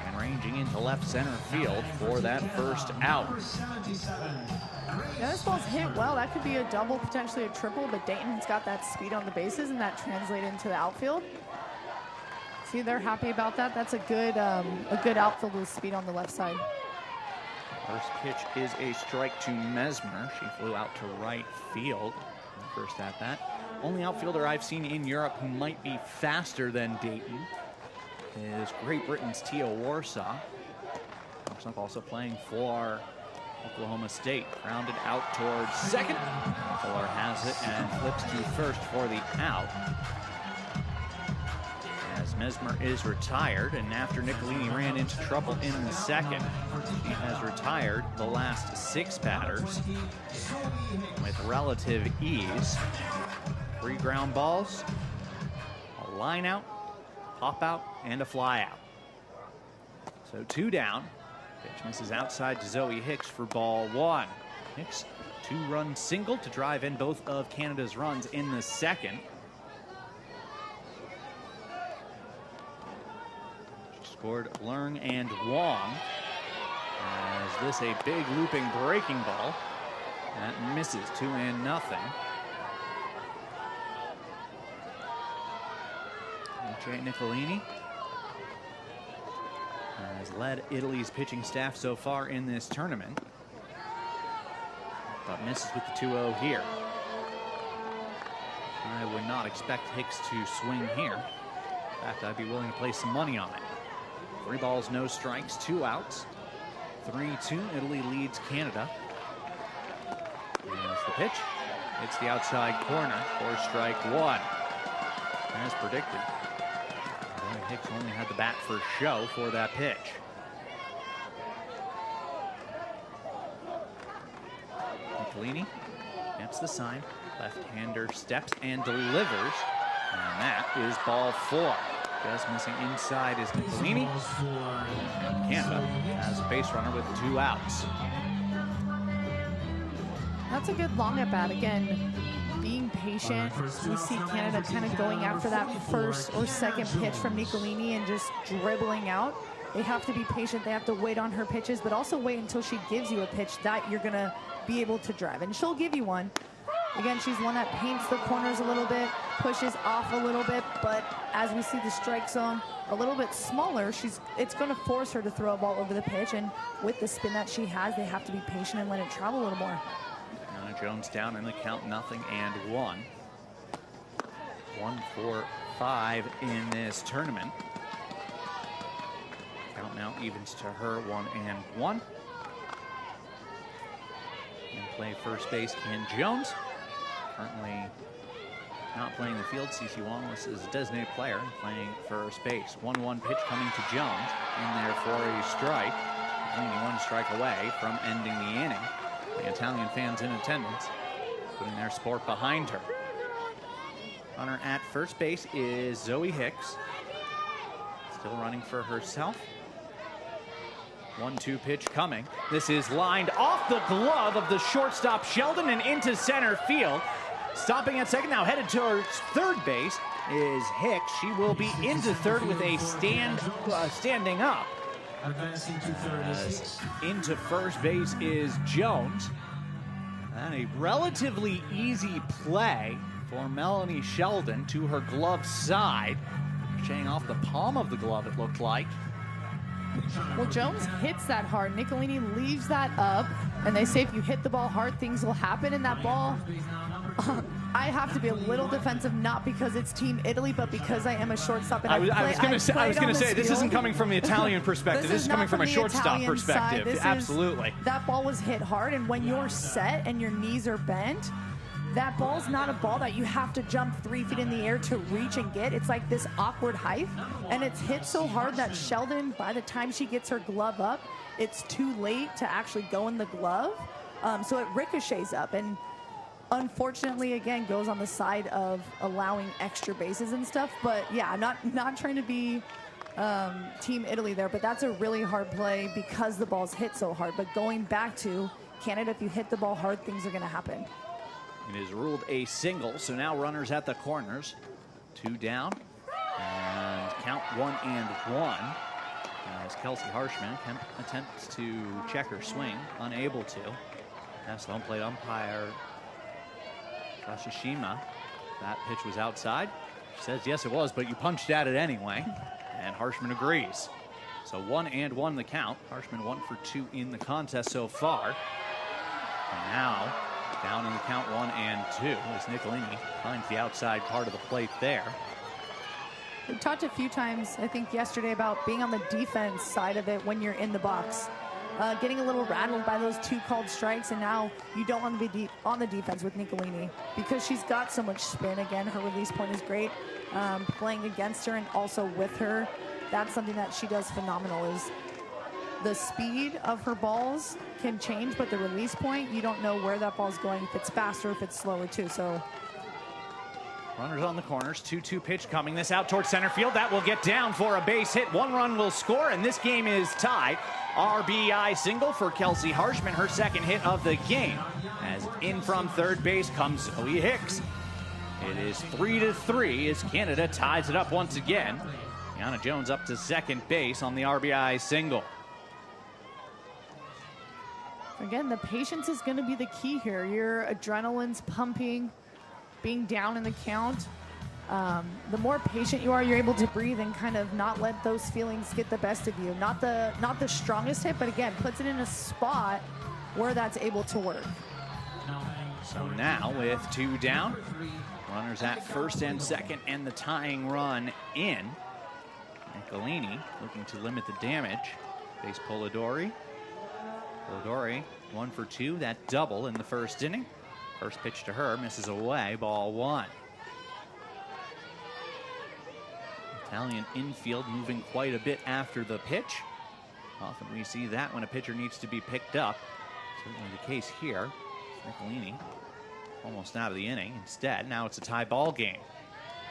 and ranging into left center field for that first out. Yeah, this ball's hit well. That could be a double, potentially a triple, but Dayton's got that speed on the bases, and that translated into the outfield. See, they're happy about that. That's a good outfield with speed on the left side. First pitch is a strike to Mesmer. She flew out to right field in the first at bat. Only outfielder I've seen in Europe who might be faster than Dayton is Great Britain's Tia Warsaw. Looks like also playing for Oklahoma State. Grounded out towards second. Fuller has it and flips to first for the out. As Mesmer is retired, and after Nicolini ran into trouble in the second, she has retired the last 6 batters with relative ease. 3 ground balls, a line out, pop out, and a fly out. So 2 down. Pitch misses outside to Zoe Hicks for ball 1. Hicks, 2-run single to drive in both of Canada's runs in the second. She scored Leung and Wong. As this a big looping breaking ball that misses 2-0. Jay Nicolini has led Italy's pitching staff so far in this tournament, but misses with the 2-0 here. I would not expect Hicks to swing here. In fact, I'd be willing to place some money on it. 3 balls, no strikes, 2 outs. 3-2, Italy leads Canada. There's the pitch. It's the outside corner for strike 1. As predicted, Hicks only had the bat for show for that pitch. Nicolini gets the sign. Left-hander steps and delivers. And that is ball 4. Just missing inside is Nicolini. Canada has a base runner with 2 outs. That's a good long at bat. Again, being patient. We see Canada kind of going after that first or second pitch from Nicolini and just dribbling out. They have to be patient. They have to wait on her pitches, but also wait until she gives you a pitch that you're going to be able to drive. And she'll give you one. Again, she's one that paints the corners a little bit, pushes off a little bit, but as we see the strike zone a little bit smaller, it's going to force her to throw a ball over the pitch. And with the spin that she has, they have to be patient and let it travel a little more. Jones down in the count, 0-1. 1-4-5 in this tournament. Count now evens to her, 1-1. And play first base, Ken Jones. Currently not playing the field. CC Wong is a designated player playing first base. 1-1 pitch coming to Jones in there for a strike. Only 1 strike away from ending the inning. The Italian fans in attendance putting their support behind her. Runner at first base is Zoe Hicks. Still running for herself. 1-2 pitch coming. This is lined off the glove of the shortstop Sheldon and into center field. Stopping at second, now headed towards third base is Hicks. She will be into third with a standing up. Advancing to third is into first base is Jones. And a relatively easy play for Melanie Sheldon to her glove side. Ricocheting off the palm of the glove, it looked like. Well, Jones hits that hard. Nicolini leaves that up, and they say if you hit the ball hard, things will happen. And that ball, I have to be a little defensive, not because it's Team Italy, but because I am a shortstop. And I was going to say, this isn't coming from the Italian perspective. This is coming from a shortstop perspective. Absolutely. That ball was hit hard, and when you're set and your knees are bent, that ball's not a ball that you have to jump 3 feet in the air to reach and get. It's like this awkward height, and it's hit so hard that Sheldon, by the time she gets her glove up, it's too late to actually go in the glove. So it ricochets up, and unfortunately, again, goes on the side of allowing extra bases and stuff. But yeah, not trying to be Team Italy there, but that's a really hard play because the ball's hit so hard. But going back to Canada, if you hit the ball hard, things are going to happen. It is ruled a single, so now runners at the corners. 2 down, and count 1-1. As Kelsey Harshman attempts to check her swing, unable to. That's home plate umpire Kashishima. That pitch was outside. She says, yes, it was, but you punched at it anyway. And Harshman agrees. So 1-1 the count. Harshman 1 for 2 in the contest so far. And now, down in the count 1-2 as Nicolini finds the outside part of the plate there. We've talked a few times, I think yesterday, about being on the defense side of it when you're in the box. getting a little rattled by those 2 called strikes, and now you don't want to be on the defense with Nicolini because she's got so much spin. Again, her release point is great. Playing against her and also with her, that's something that she does phenomenal. Is the speed of her balls can change, but the release point, you don't know where that ball's going, if it's faster, if it's slower too. So runners on the corners, 2-2 pitch coming. This out towards center field. That will get down for a base hit. 1 run will score, and this game is tied. RBI single for Kelsey Harshman, her 2nd hit of the game. As in from third base comes Zoe Hicks. It is 3-3 as Canada ties it up once again. Yana Jones up to 2nd base on the RBI single. Again, the patience is going to be the key here. Your adrenaline's pumping, being down in the count. The more patient you are, you're able to breathe and kind of not let those feelings get the best of you. Not the strongest hit, but again, puts it in a spot where that's able to work. So now with 2 down, runners at first and second, and the tying run in. Nicolini looking to limit the damage. Base Polidori. Polidori 1 for 2, that double in the first inning. First pitch to her, misses away, ball 1. Italian infield moving quite a bit after the pitch. Often we see that when a pitcher needs to be picked up. Certainly the case here. Nicolini almost out of the inning. Instead, now it's a tie ball game.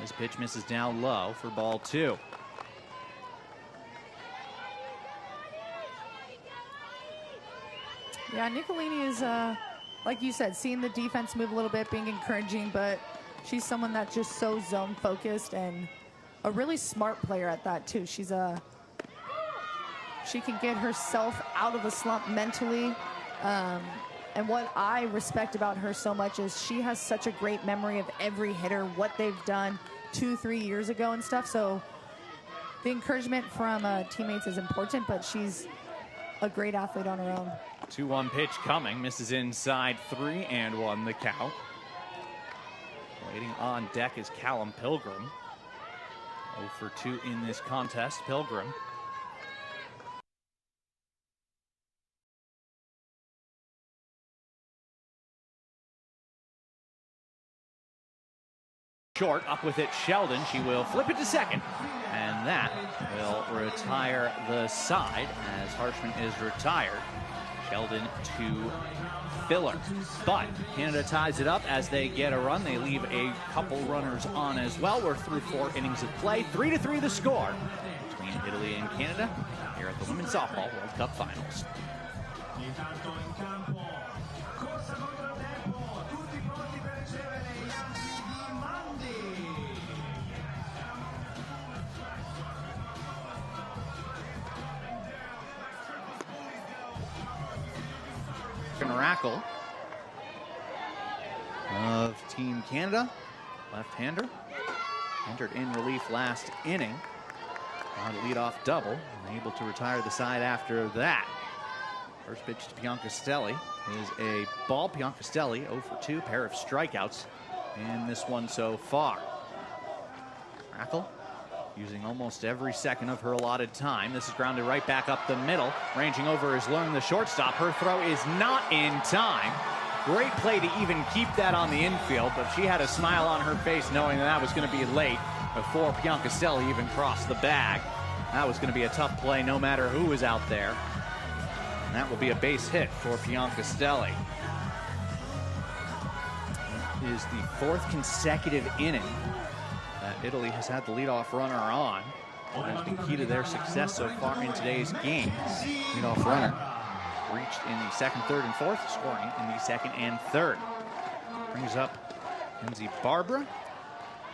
This pitch misses down low for ball 2. Yeah, Nicolini is, like you said, seeing the defense move a little bit, being encouraging, but she's someone that's just so zone focused and a really smart player at that too. She can get herself out of a slump mentally. And what I respect about her so much is she has such a great memory of every hitter, what they've done 2-3 years ago and stuff. So the encouragement from teammates is important, but she's a great athlete on her own. 2-1 pitch coming, misses inside, 3-1 the count. Waiting on deck is Callum Pilgrim. 0 for 2 in this contest. Pilgrim short, up with it Sheldon. She will flip it to second, and that will retire the side as Harshman is retired. Sheldon to Filler. But Canada ties it up as they get a run. They leave a couple runners on as well. We're through 4 innings of play. 3-3 the score between Italy and Canada here at the Women's Softball World Cup Finals. Rackle of Team Canada, left-hander, entered in relief last inning on a leadoff double, and able to retire the side after that. First pitch to Piancastelli is a ball. Piancastelli 0 for 2, pair of strikeouts in this one so far. Rackle using almost every second of her allotted time. This is grounded right back up the middle. Ranging over is Learn, the shortstop. Her throw is not in time. Great play to even keep that on the infield, but she had a smile on her face knowing that was going to be late before Piancastelli even crossed the bag. That was going to be a tough play no matter who was out there. And that will be a base hit for Piancastelli. It is the 4th consecutive inning Italy has had the leadoff runner on. That's been key to their success so far in today's game. Leadoff runner reached in the 2nd, 3rd, and 4th, scoring in the 2nd and 3rd. Brings up Kenzie Barbara.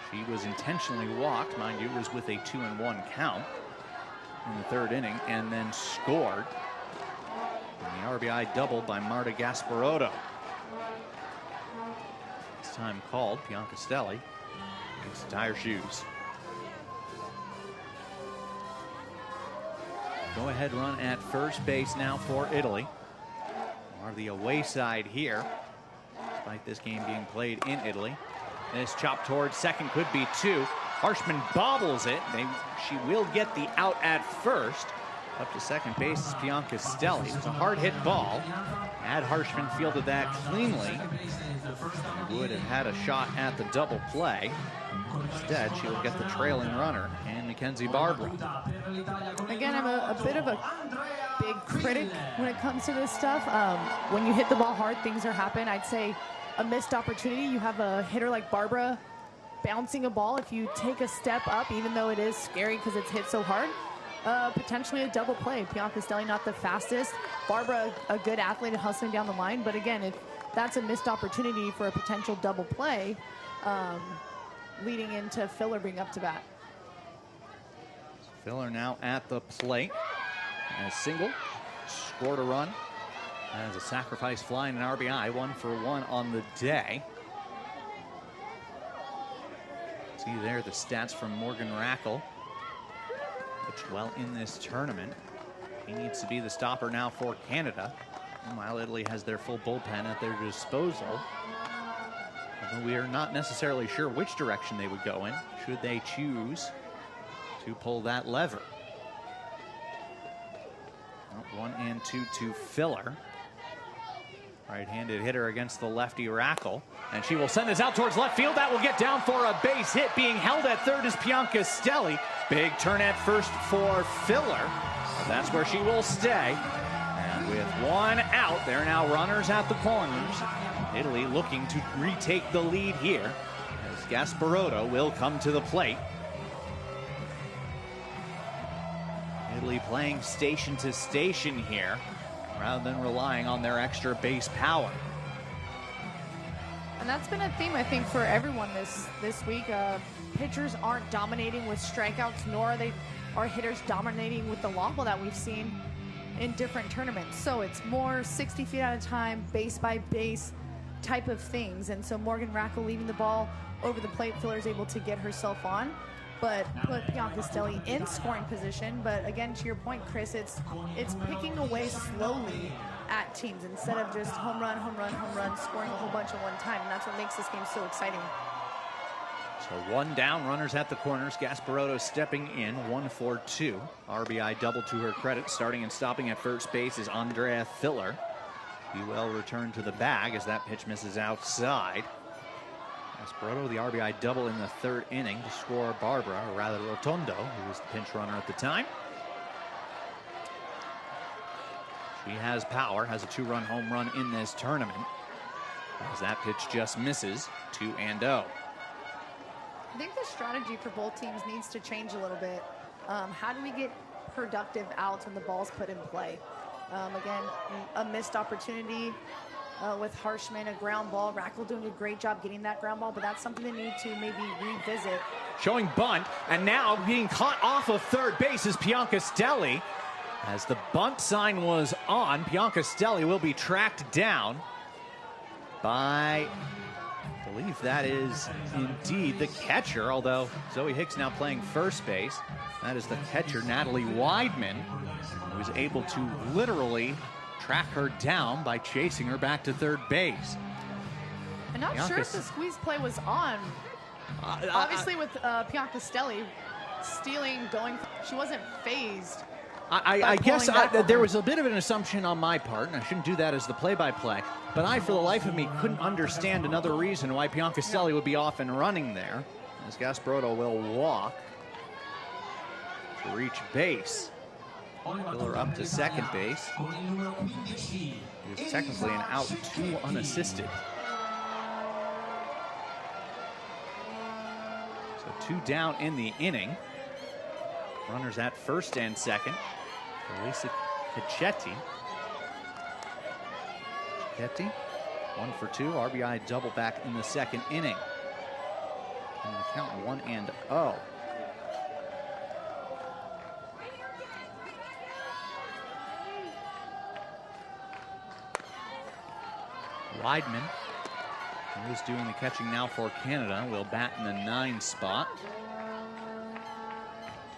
She was intentionally walked, mind you, was with a 2-1 count in the 3rd inning, and then scored. And the RBI double by Marta Gasparotto. This time called Piancastelli. Tire shoes. Go ahead run at first base now for Italy. Or the away side here, despite this game being played in Italy. This chop towards second could be 2. Harshman bobbles it. She will get the out at first. Up to second base is Bianca Stelli. It's a hard hit ball. Had Harshman fielded that cleanly, would have had a shot at the double play. Instead, she will get the trailing runner and Mackenzie Barbara. Again, I'm a bit of a big critic when it comes to this stuff. When you hit the ball hard, things are happening. I'd say a missed opportunity. You have a hitter like Barbara bouncing a ball. If you take a step up, even though it is scary because it's hit so hard, potentially a double play. Bianca Stelli not the fastest. Barbara, a good athlete and hustling down the line. But again, if that's a missed opportunity for a potential double play, leading into Filler being up to bat. Filler now at the plate. And a single, scored a run. As a sacrifice fly and an RBI, 1 for 1 on the day. See there the stats from Morgan Rackle. Pitched well in this tournament. He needs to be the stopper now for Canada. Meanwhile, Italy has their full bullpen at their disposal. Although we are not necessarily sure which direction they would go in, should they choose to pull that lever. 1-2 to Filler. Right-handed hitter against the lefty Rackle. And she will send this out towards left field. That will get down for a base hit. Being held at third is Bianca Stelli. Big turn at first for Filler. That's where she will stay. And with 1 out, there are now runners at the corners. Italy looking to retake the lead here as Gasparotto will come to the plate. Italy playing station to station here rather than relying on their extra base power. And that's been a theme, I think, for everyone this week. Pitchers aren't dominating with strikeouts, nor are hitters dominating with the long ball that we've seen in different tournaments. So it's more 60 feet at a time, base by base type of things. And so Morgan Rackle leaving the ball over the plate, Filler's able to get herself on, but put Bianca Stelli in scoring position. But again, to your point, Chris, it's picking away slowly at teams instead of just home run, scoring a whole bunch at one time. And that's what makes this game so exciting. So 1 down, runners at the corners. Gasparotto stepping in, 1 for 2. RBI double to her credit. Starting and stopping at first base is Andrea Filler. He will return to the bag as that pitch misses outside. Gasparotto, the RBI double in the 3rd inning to score Barbara, or rather Rotondo, who was the pinch runner at the time. She has power, has a 2-run home run in this tournament. As that pitch just misses, 2-0. I think the strategy for both teams needs to change a little bit. How do we get productive outs when the ball's put in play? Again, a missed opportunity with Harshman, a ground ball. Rackle doing a great job getting that ground ball, but that's something they need to maybe revisit. Showing bunt, and now being caught off of third base is Bianca Stelli. As the bunt sign was on, Bianca Stelli will be tracked down by, I believe that is indeed the catcher, although Zoe Hicks now playing first base. That is the catcher, Natalie Weidman, who was able to literally track her down by chasing her back to third base. I'm not sure if the squeeze play was on. Obviously with Bianca Stelli stealing, she wasn't phased. I guess there was a bit of an assumption on my part, and I shouldn't do that as the play-by-play, but I, for the life of me, couldn't understand another reason why Bianca Stelli would be off and running there, as Gasparotto will walk to reach base. Filler up to second base. It is technically an out, 2 unassisted. So 2 down in the inning. Runners at first and second. Elisa Cicchetti. 1 for 2. RBI double back in the 2nd inning. And the count 1-0. Weidman, who is doing the catching now for Canada, will bat in the 9 spot.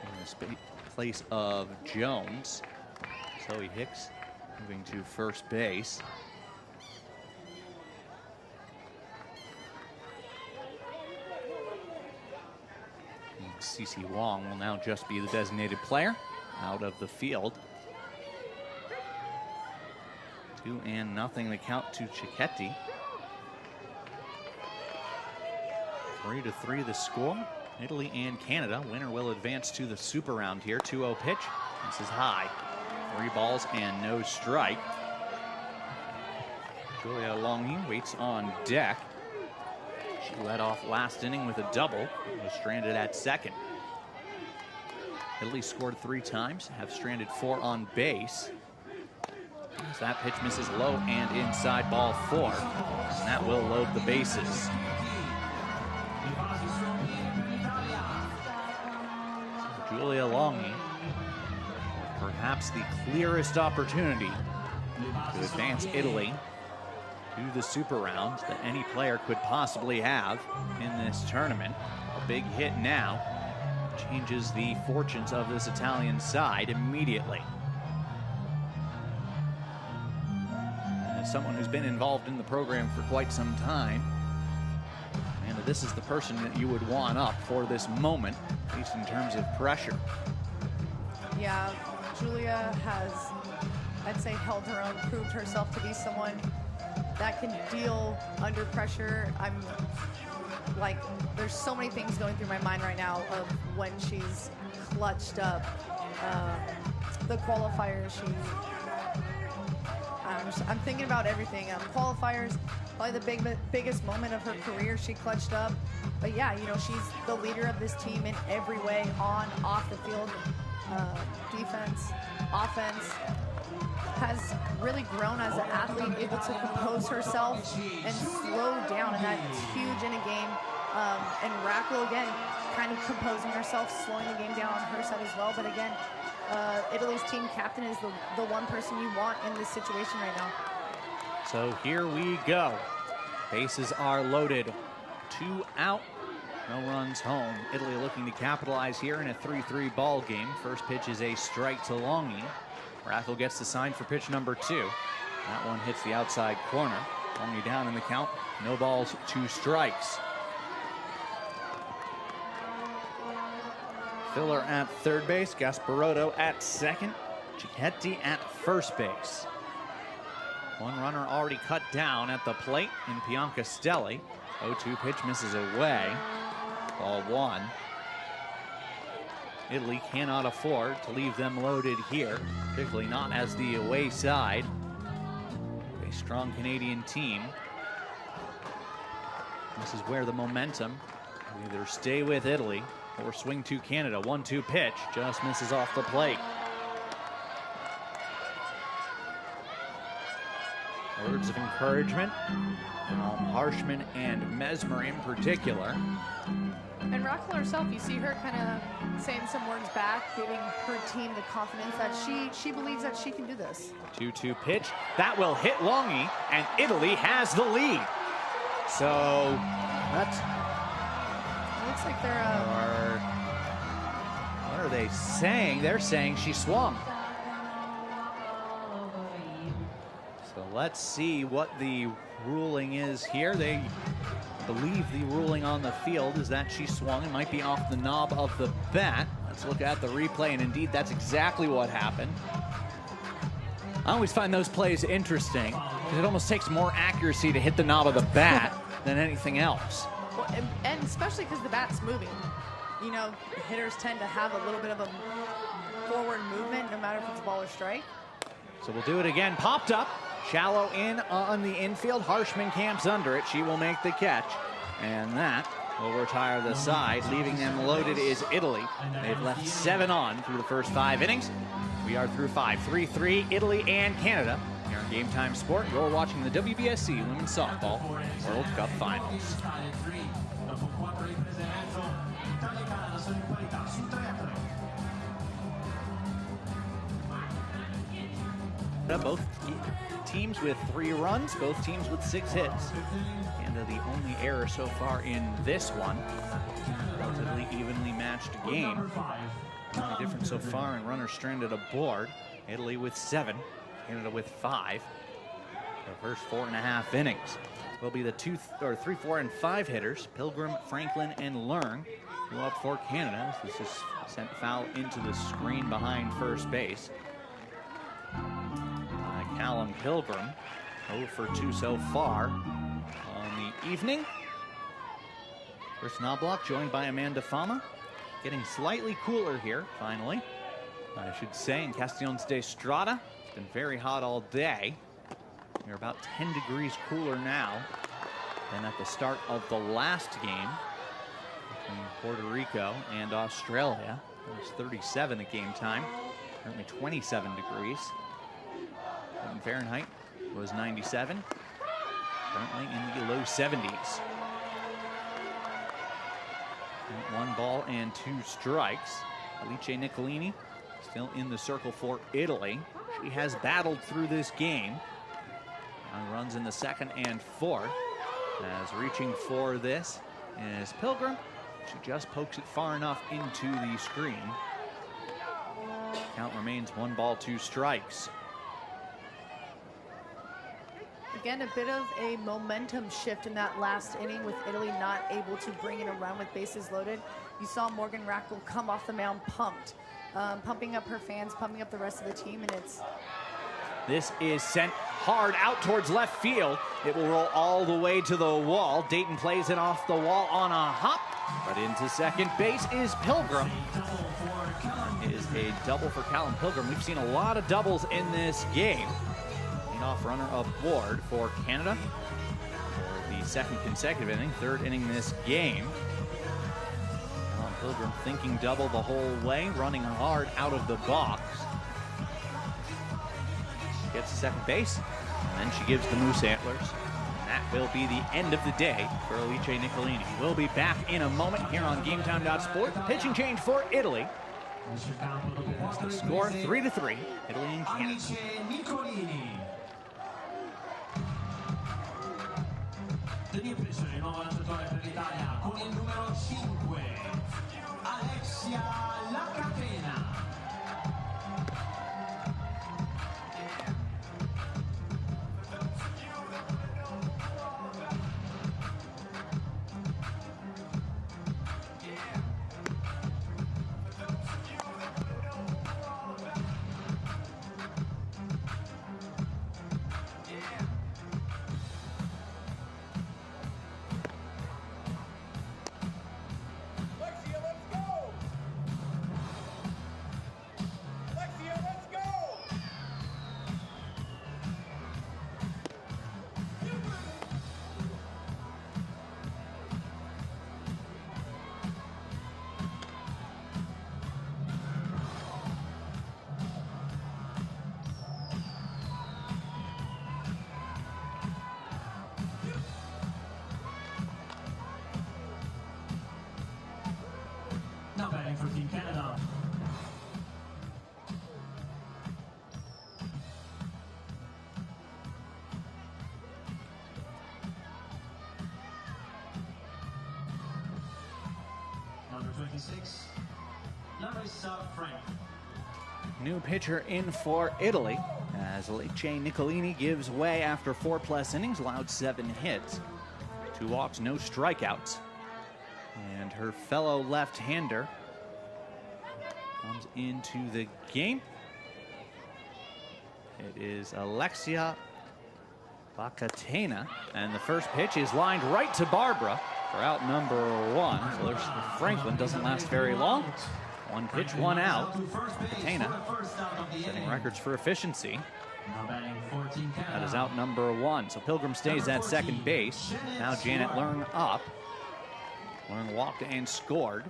In the place of Jones. Zoe Hicks moving to first base. CeCe Wong will now just be the designated player out of the field. 2-0 the count to Cicchetti. 3-3 the score. Italy and Canada. Winner will advance to the super round here. 2-0 pitch. This is high. 3 balls and no strike. Giulia Longhi waits on deck. She led off last inning with a double. Was stranded at second. Italy scored 3 times, have stranded 4 on base. As that pitch misses low and inside, ball 4. And that will load the bases. Giulia Longhi, perhaps the clearest opportunity to advance Italy to the super round that any player could possibly have in this tournament. A big hit now changes the fortunes of this Italian side immediately. And as someone who's been involved in the program for quite some time, and this is the person that you would want up for this moment, at least in terms of pressure. Yeah, Giulia has, I'd say, held her own, proved herself to be someone that can deal under pressure. I'm like, there's so many things going through my mind right now of when she's clutched up the qualifiers. I'm thinking about everything. Qualifiers, probably the biggest moment of her career. She clutched up, but yeah, you know, she's the leader of this team in every way, on, off the field, defense, offense. Has really grown as an athlete, able to compose herself and slow down, and that's huge in a game. And Racklow, again, kind of composing herself, slowing the game down on her side as well. But again, Italy's team captain is the one person you want in this situation right now. So here we go. Bases are loaded. 2 out, no runs home. Italy looking to capitalize here in a 3-3 ball game. First pitch is a strike to Longhi. Racklow gets the sign for pitch number 2. That one hits the outside corner. Only down in the count. No balls, 2 strikes. Filler at third base. Gasparotto at second. Cicchetti at first base. One runner already cut down at the plate in Piancastelli. 0-2 pitch misses away. Ball 1. Italy cannot afford to leave them loaded here, particularly not as the away side. A strong Canadian team. This is where the momentum will either stay with Italy or swing to Canada. 1-2 pitch just misses off the plate. Words of encouragement from Harshman and Mesmer in particular. And Racklow herself, you see her kind of saying some words back, giving her team the confidence that she believes that she can do this. 2-2 pitch. That will hit Longhi, and Italy has the lead. So that's... It looks like they're... What are they saying? They're saying she swung. So let's see what the ruling is here. They believe the ruling on the field is that she swung. It might be off the knob of the bat. Let's look at the replay, and indeed that's exactly what happened. I always find those plays interesting because it almost takes more accuracy to hit the knob of the bat than anything else. Well, and especially because the bat's moving. You know, hitters tend to have a little bit of a forward movement no matter if it's ball or strike. So we'll do it again. Popped up. Shallow in on the infield. Harshman camps under it. She will make the catch. And that will retire the side. Leaving them loaded is Italy. They've left 7 on through the first 5 innings. We are through 5. 3-3, Italy and Canada. Here on Game Time Sport, you're watching the WBSC Women's Softball World Cup Finals. Both teams with 3 runs, both teams with 6 hits. And the only error so far in this one. Relatively evenly matched game. Only difference so far in runners stranded aboard. Italy with 7, Canada with 5. The first 4.5 innings will be the 3, 4, and 5 hitters. Pilgrim, Franklin, and Leung go up for Canada. This is sent foul into the screen behind first base. Callum Pilgrim. 0 for 2 so far on the evening. Chris Knobloch joined by Amanda Fama. Getting slightly cooler here, finally, I should say, in Castellones de Estrada. It's been very hot all day. We're about 10 degrees cooler now than at the start of the last game between Puerto Rico and Australia. It was 37 at game time, currently 27 degrees. In Fahrenheit was 97, currently in the low 70s. 1 ball and 2 strikes. Alice Nicolini still in the circle for Italy. She has battled through this game. Now runs in the 2nd and 4th. As reaching for this is Pilgrim. She just pokes it far enough into the screen. Count remains 1 ball, 2 strikes. Again, a bit of a momentum shift in that last inning with Italy not able to bring in a run with bases loaded. You saw Morgan Rackle come off the mound pumped, pumping up her fans, pumping up the rest of the team, and it's... This is sent hard out towards left field. It will roll all the way to the wall. Dayton plays it off the wall on a hop, but into second base is Pilgrim. That is a double for Callum Pilgrim. We've seen a lot of doubles in this game. Leadoff runner aboard for Canada for the 2nd consecutive inning, 3rd inning this game. Callum Pilgrim thinking double the whole way, running hard out of the box. Gets to second base, and then she gives the Moose Antlers. And that will be the end of the day for Alice Nicolini. We'll be back in a moment here on GameTime.Sport. Pitching change for Italy. The score 3-3, Italy and Canada. Alice Nicolini. The new pitcher, il nuovo lanciatore per l'Italia, con il numero 5, Alexia Lacatena. Now batting for Team Canada. Number 26, Larissa Frank. New pitcher in for Italy as Alice Nicolini gives way after 4+ innings, allowed 7 hits, 2 walks, no strikeouts. And her fellow left-hander comes into the game. It is Alexia Lacatena, and the first pitch is lined right to Barbara for out number 1. So Franklin doesn't last very long. 1 pitch, 1 out. Lacatena setting records for efficiency. That is out number 1. So Pilgrim stays at second base. Now Janet Leung up. Leung walked and scored.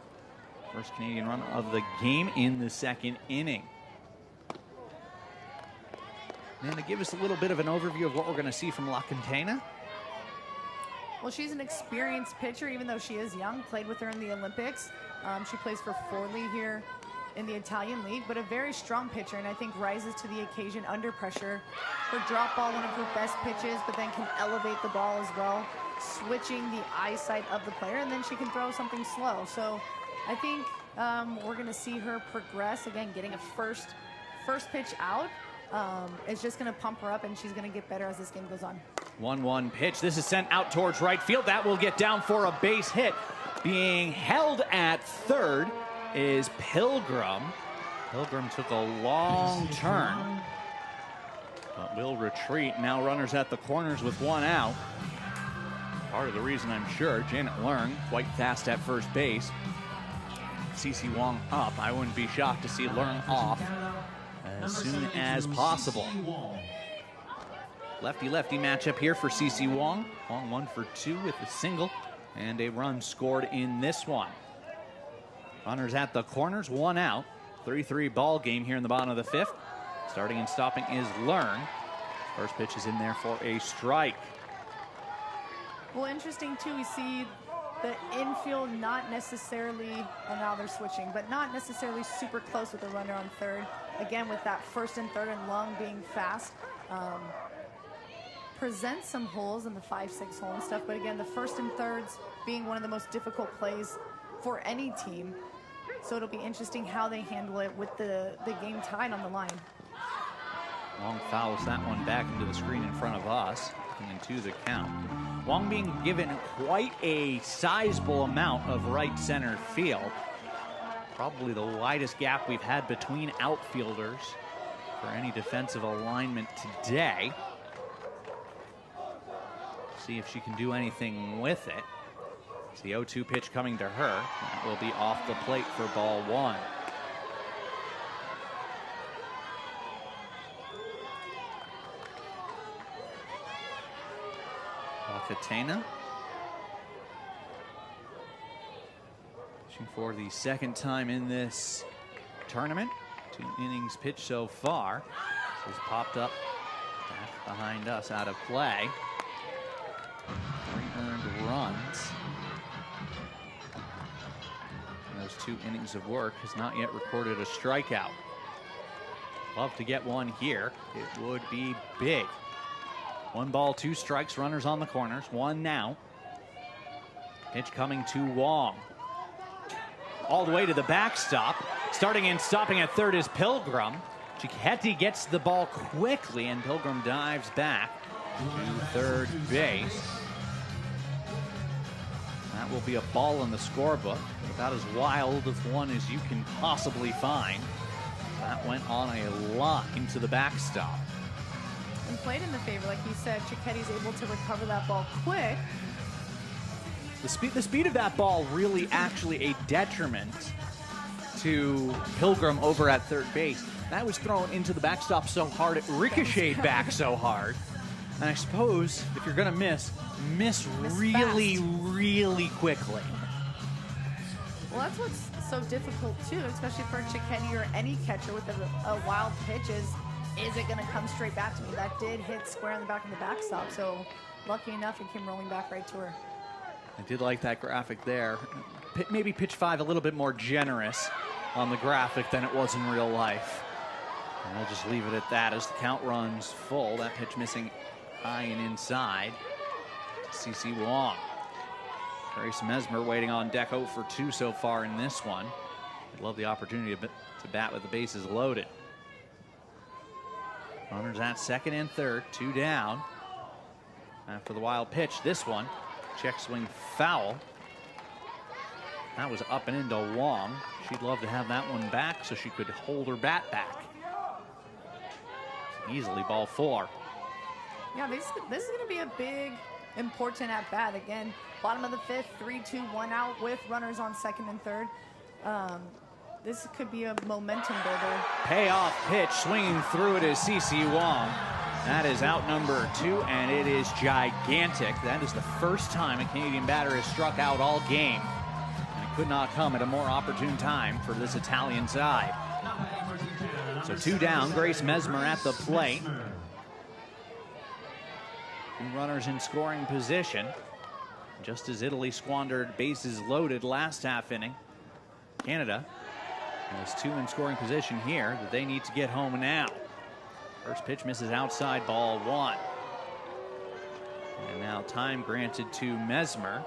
First Canadian run of the game in the 2nd inning. And to give us a little bit of an overview of what we're going to see from Lacatena. Well, she's an experienced pitcher, even though she is young. Played with her in the Olympics. She plays for Forlì here in the Italian League, but a very strong pitcher, and I think rises to the occasion under pressure. Her drop ball, one of her best pitches, but then can elevate the ball as well, switching the eyesight of the player, and then she can throw something slow. So I think we're going to see her progress. Again, getting a first pitch out is just going to pump her up, and she's going to get better as this game goes on. 1-1 pitch. This is sent out towards right field. That will get down for a base hit. Being held at third is Pilgrim. Pilgrim took a long turn but will retreat. Now runners at the corners with one out. Part of the reason, I'm sure, Janet Leung quite fast at first base. CC Wong up. I wouldn't be shocked to see Leung off as soon as possible. Lefty-lefty matchup here for CC Wong. Wong 1 for 2 with a single and a run scored in this one. Runners at the corners, one out. 3-3 ball game here in the bottom of the fifth. Starting and stopping is Leung. First pitch is in there for a strike. Well, interesting too, we see the infield not necessarily, and now they're switching, but not necessarily super close with the runner on third. Again, with that first and third and Leung being fast, presents some holes in the 5-6 hole and stuff, but again, the first and thirds being one of the most difficult plays for any team. So it'll be interesting how they handle it with the game tied on the line. Wong fouls that one back into the screen in front of us, and into the count. Wong being given quite a sizable amount of right center field. Probably the widest gap we've had between outfielders for any defensive alignment today. See if she can do anything with it. It's the 0-2 pitch coming to her. That will be off the plate for ball one. Katena pitching for the second time in this tournament. 2 innings pitched so far. This has popped up back behind us out of play. 3 earned runs. And those 2 innings of work has not yet recorded a strikeout. Love to get one here. It would be big. 1 ball, 2 strikes, runners on the corners. 1 now. Pitch coming to Wong. All the way to the backstop. Starting and stopping at third is Pilgrim. Chicketty gets the ball quickly, and Pilgrim dives back to third base. That will be a ball in the scorebook. About as wild of one as you can possibly find. That went on a line to the backstop. And played in the favor, like you said. Chicketty's able to recover that ball quick. The speed of that ball really actually a detriment to Pilgrim over at third base. That was thrown into the backstop so hard, it ricocheted back so hard. And I suppose if you're going to miss really, fast. really quickly. Well, that's what's so difficult too, especially for Chicketty or any catcher with a wild pitch is it going to come straight back to me? That did hit square in the back of the backstop, so lucky enough it came rolling back right to her. I did like that graphic there. Maybe pitch 5 a little bit more generous on the graphic than it was in real life. And we'll just leave it at that as the count runs full. That pitch missing high and inside. CC Wong. Grace Mesmer waiting on deck 0 for 2 so far in this one. I'd love the opportunity to bat with the bases loaded. Runners at second and third, 2 down. After the wild pitch, this one, check swing foul. That was up and into Wong. She'd love to have that one back so she could hold her bat back. Easily ball 4. Yeah, this is going to be a big, important at bat. Again, bottom of the fifth, 3-2, 1 out with runners on second and third. This could be a momentum builder. Payoff pitch, swinging through it is CC Wong. That is out number 2, and it is gigantic. That is the first time a Canadian batter has struck out all game. And it could not come at a more opportune time for this Italian side. So 2 down, Grace Mesmer at the plate. 2 runners in scoring position. Just as Italy squandered bases loaded last half inning, Canada has 2 in scoring position here that they need to get home now. First pitch misses outside, ball 1. And now time granted to Mesmer.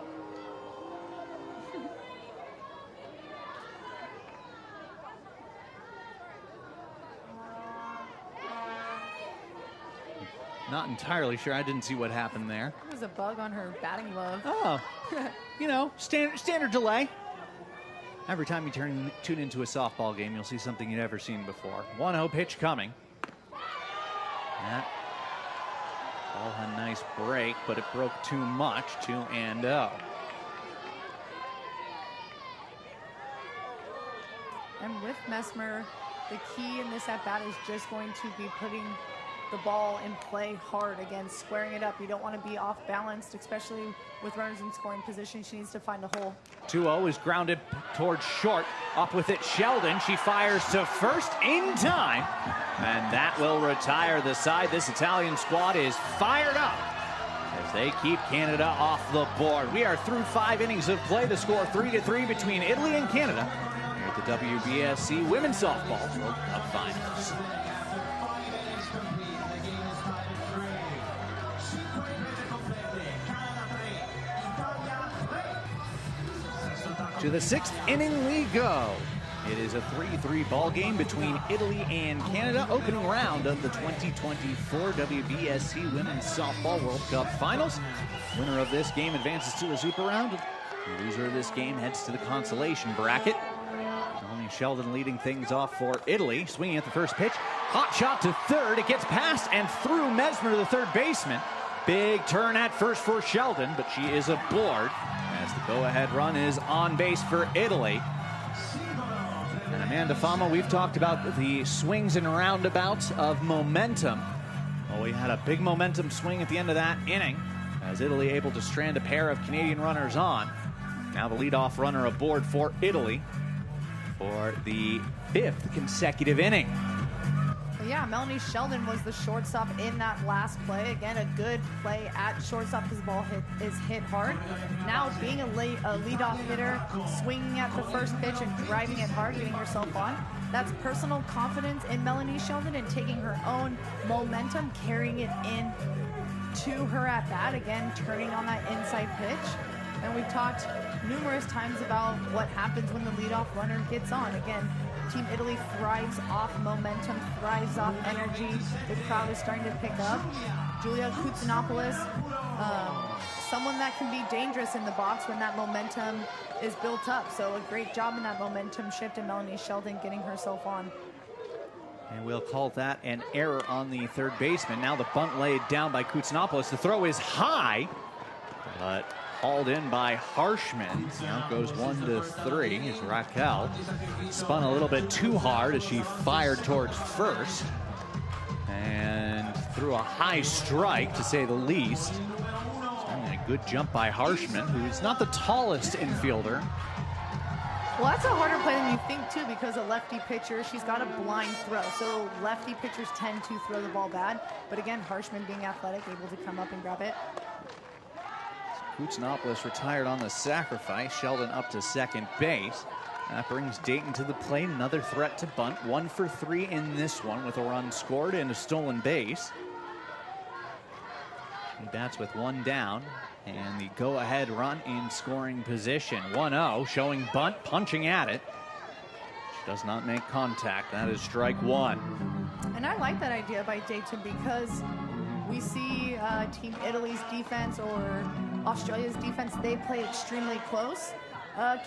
Not entirely sure. I didn't see what happened there. There was a bug on her batting glove. Oh, you know, standard delay. Every time you tune into a softball game, you'll see something you've never seen before. 1-0 pitch coming. That Ball had a nice break, but it broke too much. 2-0. And with Messmer, the key in this at-bat is just going to be putting the ball in play hard. Again, squaring it up. You don't want to be off balanced, especially with runners in scoring position. She needs to find a hole. 2-0 is grounded towards short. Up with it, Sheldon. She fires to first in time. And that will retire the side. This Italian squad is fired up as they keep Canada off the board. We are through 5 innings of play. The score 3-3 between Italy and Canada here at the WBSC Women's Softball World Cup Finals. To the 6th inning we go. It is a 3-3 ball game between Italy and Canada, opening round of the 2024 WBSC Women's Softball World Cup Finals. Winner of this game advances to the Super Round. The loser of this game heads to the consolation bracket. Melanie Sheldon leading things off for Italy, swinging at the first pitch. Hot shot to third. It gets past and through Messmer, the third baseman. Big turn at first for Sheldon, but she is aboard as the go-ahead run is on base for Italy. And Amanda Fama, we've talked about the swings and roundabouts of momentum. Well, we had a big momentum swing at the end of that inning as Italy able to strand a pair of Canadian runners on. Now the leadoff runner aboard for Italy for the 5th consecutive inning. Yeah, Melanie Sheldon was the shortstop in that last play. Again, a good play at shortstop because the ball is hit hard. Now being a leadoff hitter, swinging at the first pitch and driving it hard, getting herself on. That's personal confidence in Melanie Sheldon and taking her own momentum, carrying it in to her at bat. Again, turning on that inside pitch. And we've talked numerous times about what happens when the leadoff runner gets on. Again, Team Italy thrives off momentum, thrives off energy. The crowd is starting to pick up. Julia Koutsanopoulos, someone that can be dangerous in the box when that momentum is built up. So a great job in that momentum shift, and Melanie Sheldon getting herself on. And we'll call that an error on the third baseman. Now the bunt laid down by Koutsanopoulos. The throw is high, but hauled in by Harshman. Now it goes 1-3 as Raquel spun a little bit too hard as she fired towards first and threw a high strike, to say the least. A good jump by Harshman, who's not the tallest infielder. Well, that's a harder play than you think, too, because a lefty pitcher, she's got a blind throw. So lefty pitchers tend to throw the ball bad. But again, Harshman being athletic, able to come up and grab it. Koutsanopoulos retired on the sacrifice. Sheldon up to second base. That brings Dayton to the plate. Another threat to bunt. 1 for 3 in this one with a run scored and a stolen base. He bats with 1 down. And the go-ahead run in scoring position. 1-0, showing bunt, punching at it. She does not make contact. That is strike 1. And I like that idea by Dayton because we see Team Italy's defense or Australia's defense, they play extremely close.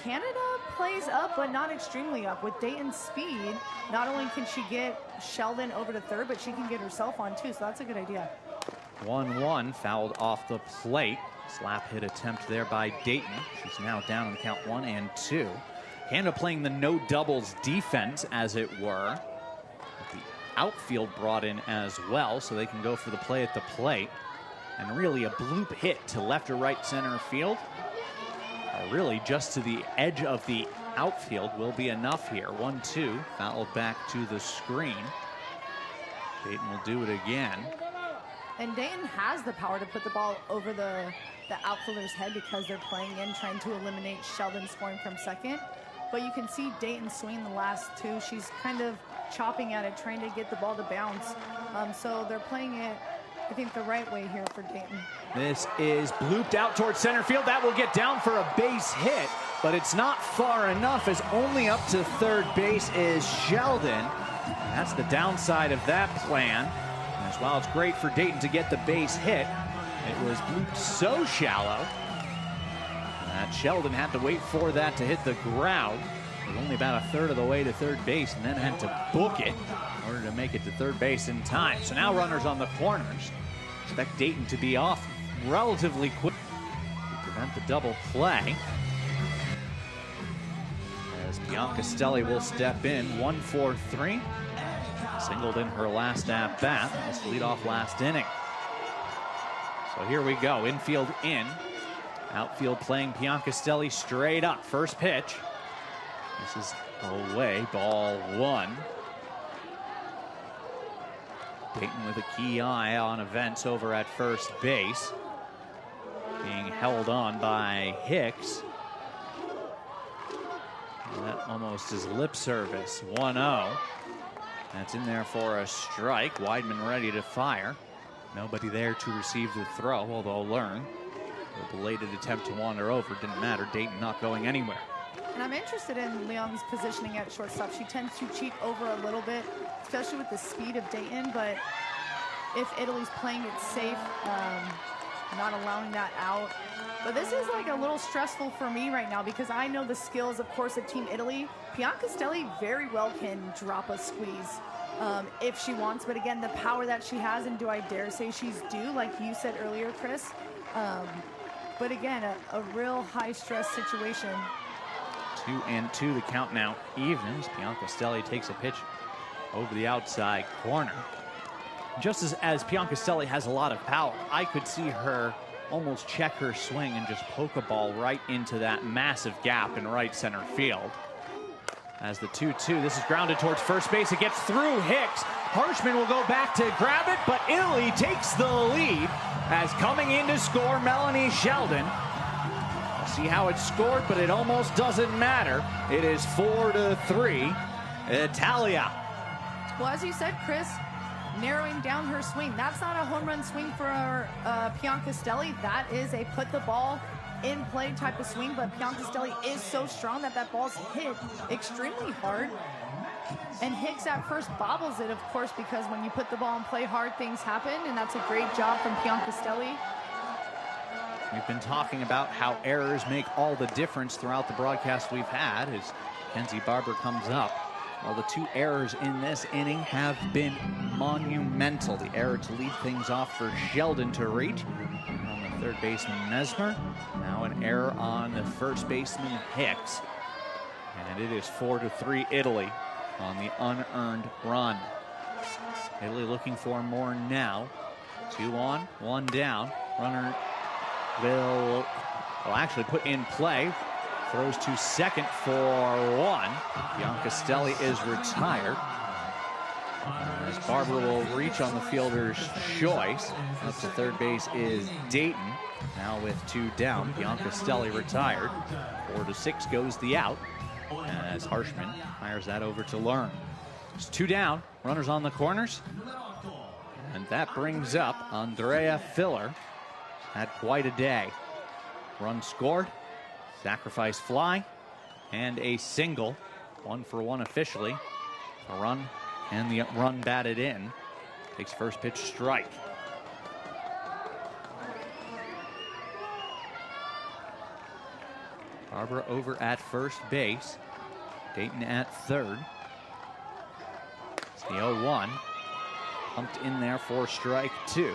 Canada plays up, but not extremely up. With Dayton's speed, not only can she get Sheldon over to third, but she can get herself on too, so that's a good idea. 1-1, fouled off the plate. Slap hit attempt there by Dayton. She's now down on the count 1 and 2. Canada playing the no doubles defense, as it were. The outfield brought in as well, so they can go for the play at the plate. And really a bloop hit to left or right center field. Really just to the edge of the outfield will be enough here. 1-2, fouled back to the screen. Dayton will do it again. And Dayton has the power to put the ball over the outfielder's head because they're playing in, trying to eliminate Sheldon scoring from second. But you can see Dayton swing the last 2. She's kind of chopping at it, trying to get the ball to bounce. So they're playing it, I think, the right way here for Dayton. This is blooped out towards center field. That will get down for a base hit, but it's not far enough, as only up to third base is Sheldon. That's the downside of that plan. As while it's great for Dayton to get the base hit, it was blooped so shallow that Sheldon had to wait for that to hit the ground. Was only about a third of the way to third base and then had to book it in order to make it to third base in time. So now runners on the corners. Expect Dayton to be off relatively quick to prevent the double play. As Bianca Stelli will step in, 1-4-3. Singled in her last at bat. Must lead off last inning. So here we go. Infield in. Outfield playing Bianca Stelli straight up. First pitch. This is away. Ball one. Dayton with a key eye on events over at first base. Being held on by Hicks. That almost is lip service. 1-0. That's in there for a strike. Weidman ready to fire. Nobody there to receive the throw, although Learn. A belated attempt to wander over. Didn't matter. Dayton not going anywhere. And I'm interested in Leong's positioning at shortstop. She tends to cheat over a little bit, especially with the speed of Dayton. But if Italy's playing it safe, not allowing that out. But this is like a little stressful for me right now because I know the skills, of course, of Team Italy. Bianca Stelli very well can drop a squeeze if she wants. But again, the power that she has, and do I dare say she's due, like you said earlier, Chris. But again, a real high-stress situation. 2-2, the count now evens. Bianca Stelli takes a pitch over the outside corner. Just as Bianca Stelli has a lot of power, I could see her almost check her swing and just poke a ball right into that massive gap in right center field. As the 2-2, this is grounded towards first base. It gets through Hicks. Harshman will go back to grab it, but Italy takes the lead as coming in to score Melanie Sheldon. We'll see how it's scored, but it almost doesn't matter. It is 4-3, Italia. Well, as you said, Chris, narrowing down her swing. That's not a home run swing for Bianca Stelli. That is a put the ball in play type of swing, but Bianca Stelli is so strong that that ball's hit extremely hard. And Hicks at first bobbles it, of course, because when you put the ball in play hard, things happen, and that's a great job from Bianca Stelli. We've been talking about how errors make all the difference throughout the broadcast we've had as Kenzie Barber comes up. Well, the two errors in this inning have been monumental. The error to lead things off for Sheldon to reach on the third baseman Mesmer. Now an error on the first baseman Hicks. And it is 4-3 Italy on the unearned run. Italy looking for more now. 2 on, 1 down. Runner will actually put in play. Throws to second for 1. Bianca Stelli is retired. As Barber will reach on the fielder's choice. Up to third base is Dayton. Now with 2 down, Bianca Stelli retired. 4-6 goes the out. As Harshman fires that over to Learn. It's 2 down, runners on the corners. And that brings up Andrea Filler. Had quite a day. Run scored. Sacrifice fly and a single. 1 for 1 officially. A run and the run batted in. Takes first pitch strike. Barbara over at first base. Dayton at third. It's the 0-1. Pumped in there for strike 2.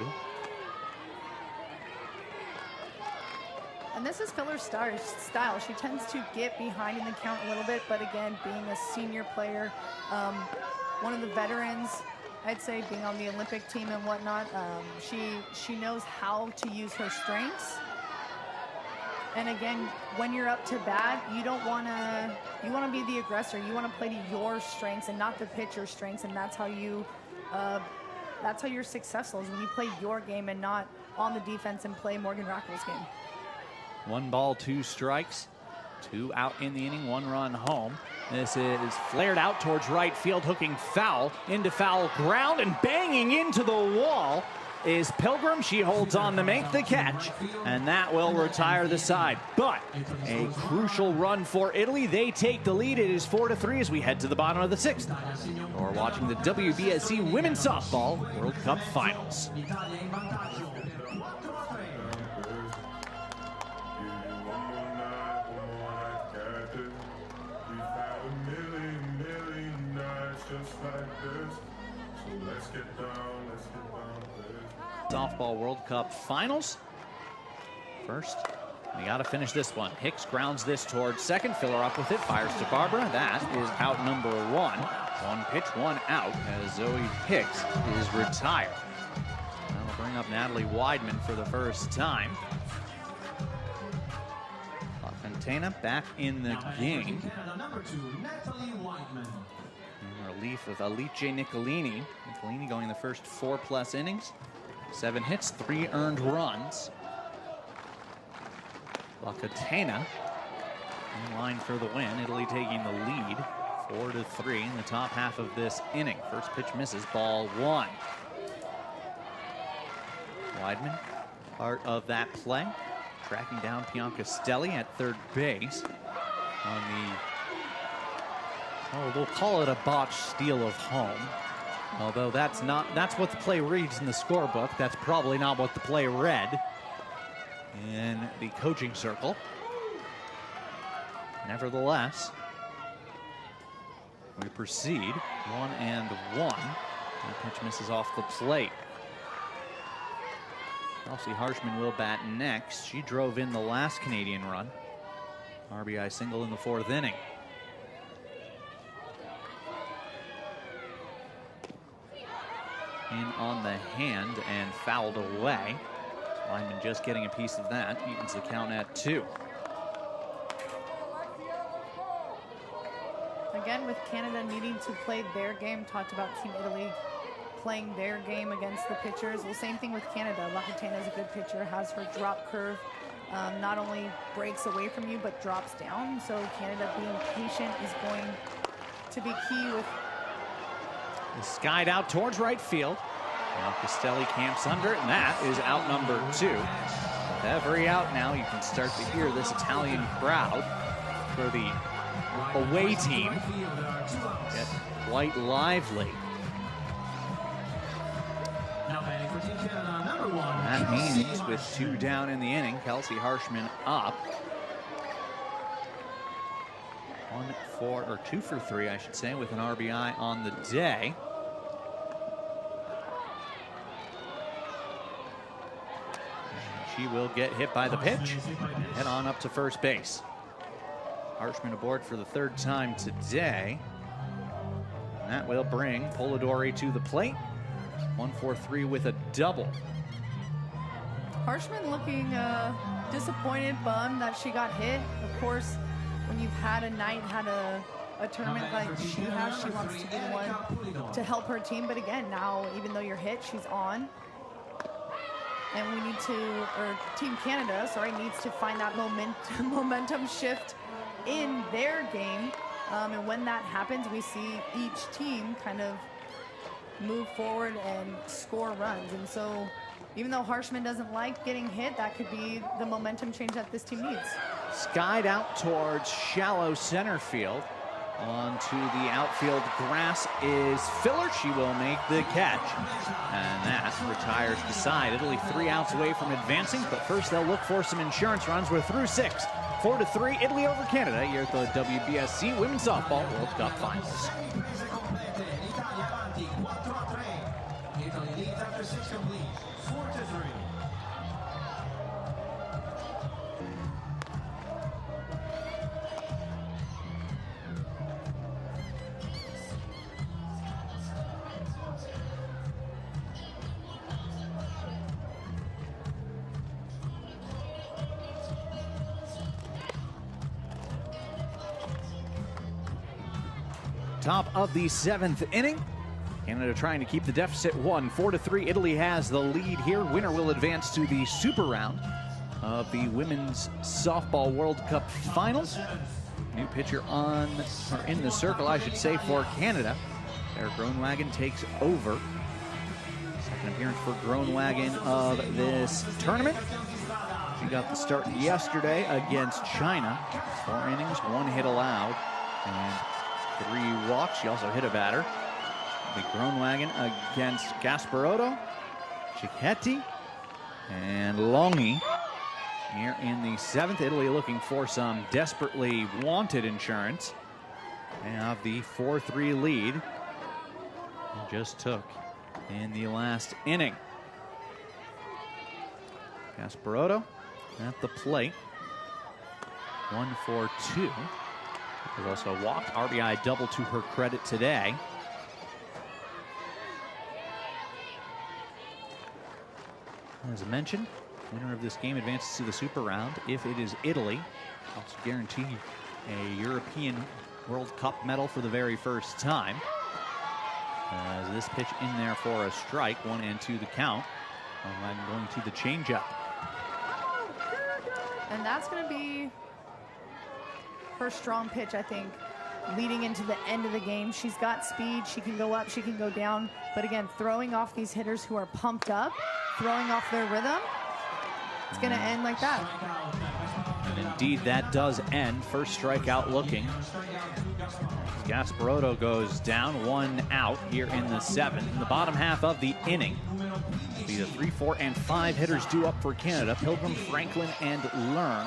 And this is Filler's style. She tends to get behind in the count a little bit, but again, being a senior player, one of the veterans, I'd say, being on the Olympic team and whatnot, she knows how to use her strengths. And again, when you're up to bat, you want to be the aggressor. You want to play to your strengths and not the pitcher's strengths, and that's how you're successful, is when you play your game and not on the defense and play Morgan Rackel's game. 1 ball, 2 strikes. 2 out in the inning, 1 run home. This is flared out towards right field, hooking foul into foul ground, and banging into the wall is Pilgrim. She holds on to make the catch, and that will retire the side. But a crucial run for Italy. They take the lead. It is 4-3 as we head to the bottom of the 6th. You're watching the WBSC Women's Softball World Cup Finals. Just like this. Let's get down, please. Softball World Cup Finals. First, we got to finish this one. Hicks grounds this towards second. Filler up with it. Fires to Barbara. That is out number 1. 1 pitch, 1 out as Zoe Hicks is retired. That'll bring up Natalie Weidman for the first time. Fontana back in the game. Number 2, Natalie Weidman. In relief of Alice Nicolini. Nicolini going the first 4+ innings. 7 hits, 3 earned runs. La Catena in line for the win. Italy taking the lead 4-3 in the top half of this inning. First pitch misses, ball 1. Weidman, part of that play, tracking down Bianca Stelli at third base on the, we'll call it a botched steal of home. Although that's what the play reads in the scorebook. That's probably not what the play read in the coaching circle. Nevertheless, we proceed 1-1. The pitch misses off the plate. Kelsey Harshman will bat next. She drove in the last Canadian run. RBI single in the 4th inning. In on the hand and fouled away. Lyman just getting a piece of that. Evens the count at 2. Again, with Canada needing to play their game, talked about Team Italy playing their game against the pitchers. Well, same thing with Canada. La Catena is a good pitcher, has her drop curve. Not only breaks away from you, but drops down. So Canada being patient is going to be key with. Skied out towards right field. Now Castelli camps under it, and that is out number 2. With every out now, you can start to hear this Italian crowd for the away team get quite lively. Now batting for Team Canada, number 1. That means with 2 down in the inning, Kelsey Harshman up. 2 for 3, I should say, with an RBI on the day. She will get hit by the pitch and head on up to first base. Harshman aboard for the 3rd time today. And that will bring Polidori to the plate. 1-4-3 with a double. Harshman looking disappointed, bummed that she got hit. Of course, when you've had a night, had a tournament like she has, she wants to be the one to help her team. But again, now, even though you're hit, she's on. And we need to, or Team Canada, sorry, needs to find that momentum shift in their game. And when that happens, we see each team kind of move forward and score runs. And so even though Harshman doesn't like getting hit, that could be the momentum change that this team needs. Skied out towards shallow center field. Onto the outfield grass is Filler. She will make the catch. And that retires the side. Italy 3 outs away from advancing, but first they'll look for some insurance runs. We're through 6. 4-3, Italy over Canada here at the WBSC Women's Softball World Cup Finals. Italy leads after 6 complete, 4-3. Top of the 7th inning. Canada trying to keep the deficit 1. 4-3. Italy has the lead here. Winner will advance to the super round of the Women's Softball World Cup Finals. New pitcher in the circle, I should say, for Canada. Eric Groenwagen takes over. Second appearance for Groenwagen of this tournament. She got the start yesterday against China. 4 innings, 1 hit allowed, and 3 walks. She also hit a batter. The Groenwagen against Gasparotto, Cicchetti, and Longi. Here in the 7th, Italy looking for some desperately wanted insurance. They have the 4-3 lead. just took in the last inning. Gasparotto at the plate. 1 for 2. There's also a walk. RBI double to her credit today. As mentioned, winner of this game advances to the Super Round. If it is Italy, helps guarantee a European World Cup medal for the very first time. As this pitch in there for a strike, 1-2 the count. I'm going to the changeup. And that's going to be her strong pitch, I think, leading into the end of the game. She's got speed. She can go up. She can go down. But again, throwing off these hitters who are pumped up, throwing off their rhythm, it's going to end like that. And indeed, that does end. First strikeout looking. Gasparotto goes down, 1 out here in the 7th. In the bottom half of the inning, be the 3, 4, and 5 hitters due up for Canada. Pilgrim, Franklin, and Learn.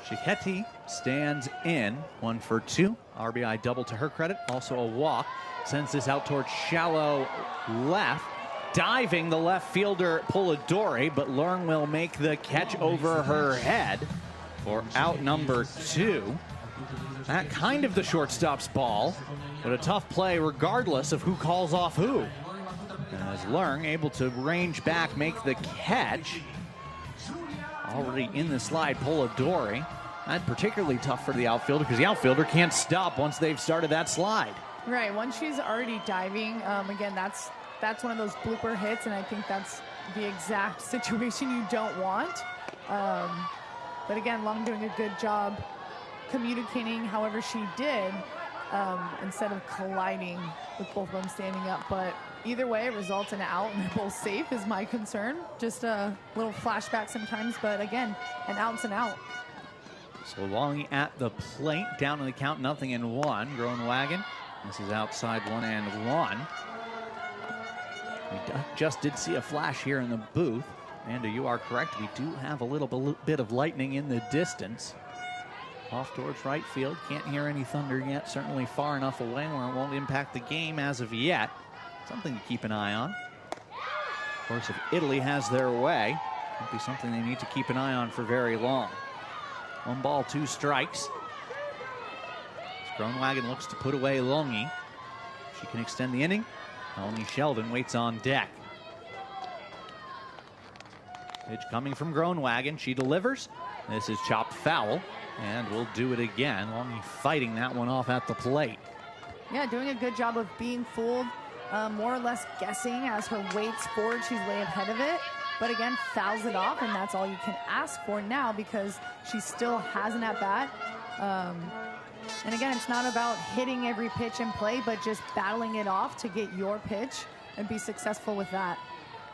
Cicchetti stands in, 1 for 2. RBI double to her credit. Also a walk. Sends this out towards shallow left. Diving the left fielder Polidori, but Learn will make the catch over her head for out number 2. That kind of the shortstop's ball, but a tough play regardless of who calls off who. As Learn able to range back, make the catch. Already in the slide, Polidori. That's particularly tough for the outfielder because the outfielder can't stop once they've started that slide. Right, once she's already diving, again, that's one of those blooper hits, and I think that's the exact situation you don't want. But again, Long doing a good job communicating however she did, instead of colliding with both of them standing up. But either way, it results in an out, and they're both safe is my concern. Just a little flashback sometimes, but again, an out's an out. So Longy at the plate, down in the count, 0-1. Groenewegen. This is outside 1-1. We just did see a flash here in the booth. Amanda, you are correct. We do have a little bit of lightning in the distance. Off towards right field. Can't hear any thunder yet. Certainly far enough away where it won't impact the game as of yet. Something to keep an eye on. Of course, if Italy has their way, it'll be something they need to keep an eye on for very long. 1 ball, 2 strikes. Groenewegen looks to put away Longy. She can extend the inning. Melanie Sheldon waits on deck. Pitch coming from Groenewegen. She delivers. This is chopped foul, and we'll do it again. Longy fighting that one off at the plate. Yeah, doing a good job of being fooled, more or less guessing as her waits forward. She's way ahead of it. But again, fouls it off, and that's all you can ask for now because she still has an at-bat. And again, it's not about hitting every pitch in play, but just battling it off to get your pitch and be successful with that.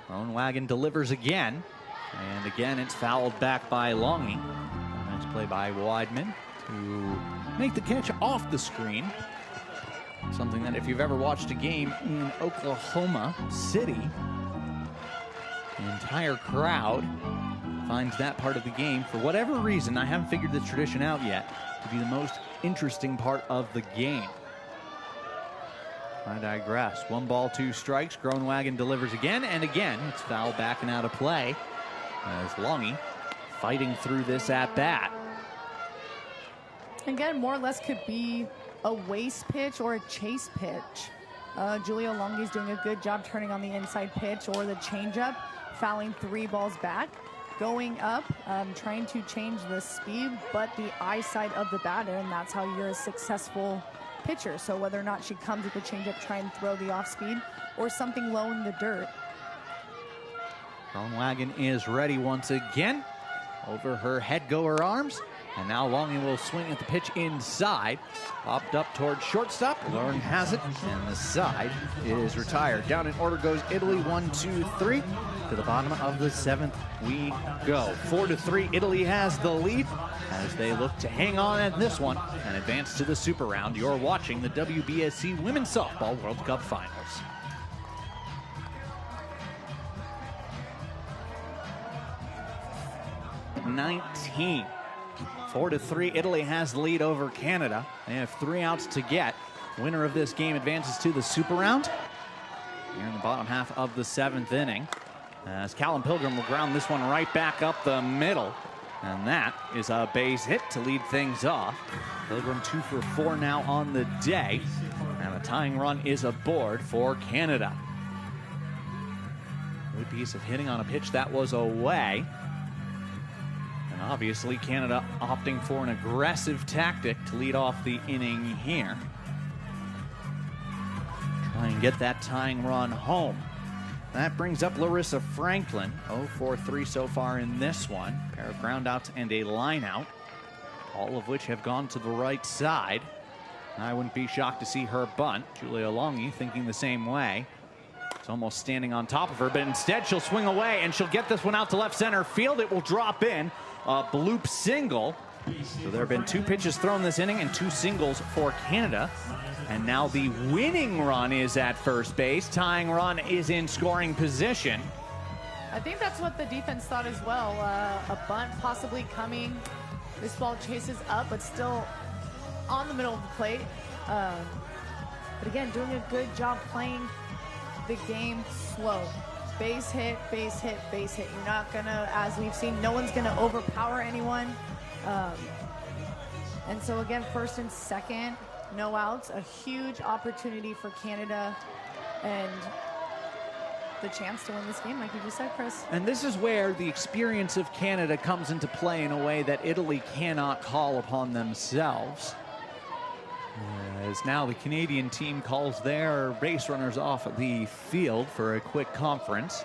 Groenewegen delivers again. And again, it's fouled back by Longy. Nice play by Weidman to make the catch off the screen. Something that if you've ever watched a game in Oklahoma City, the entire crowd finds that part of the game, for whatever reason, I haven't figured this tradition out yet, to be the most interesting part of the game. I digress. 1 ball, 2 strikes. Groenewegen delivers again, and again, it's fouled back and out of play as Longy fighting through this at-bat. Again, more or less could be a waste pitch or a chase pitch. Julia Longy's doing a good job turning on the inside pitch or the changeup, fouling 3 balls back, going up, trying to change the speed, but the eyesight of the batter, and that's how you're a successful pitcher. So whether or not she comes with the changeup, try and throw the off speed, or something low in the dirt. Groenewegen is ready once again. Over her head go her arms. And now Longy will swing at the pitch inside. Popped up towards shortstop. Learn has it. And the side is retired. Down in order goes Italy. 1, 2, 3. To the bottom of the 7th we go. 4-3. Italy has the lead as they look to hang on at this one and advance to the Super Round. You're watching the WBSC Women's Softball World Cup Finals. (19) 4-3, Italy has the lead over Canada. They have 3 outs to get. Winner of this game advances to the Super Round. Here in the bottom half of the 7th inning, as Callum Pilgrim will ground this one right back up the middle. And that is a base hit to lead things off. Pilgrim 2 for 4 now on the day. And a tying run is aboard for Canada. Good piece of hitting on a pitch that was away. And obviously Canada opting for an aggressive tactic to lead off the inning here. Try and get that tying run home. That brings up Larissa Franklin. 0 for 3 so far in this one. A pair of groundouts and a line out, all of which have gone to the right side. I wouldn't be shocked to see her bunt. Julia Longi thinking the same way. It's almost standing on top of her, but instead she'll swing away and she'll get this one out to left center field. It will drop in. A bloop single. So there have been 2 pitches thrown this inning and 2 singles for Canada. And now the winning run is at first base. Tying run is in scoring position. I think that's what the defense thought as well. A bunt possibly coming. This ball chases up, but still on the middle of the plate. But again, doing a good job playing the game slow. Base hit, base hit, base hit. You're not gonna, as we've seen, no one's gonna overpower anyone. And so again, first and second, no outs, a huge opportunity for Canada and the chance to win this game, like you just said, Chris. And this is where the experience of Canada comes into play in a way that Italy cannot call upon themselves. As now the Canadian team calls their base runners off the field for a quick conference.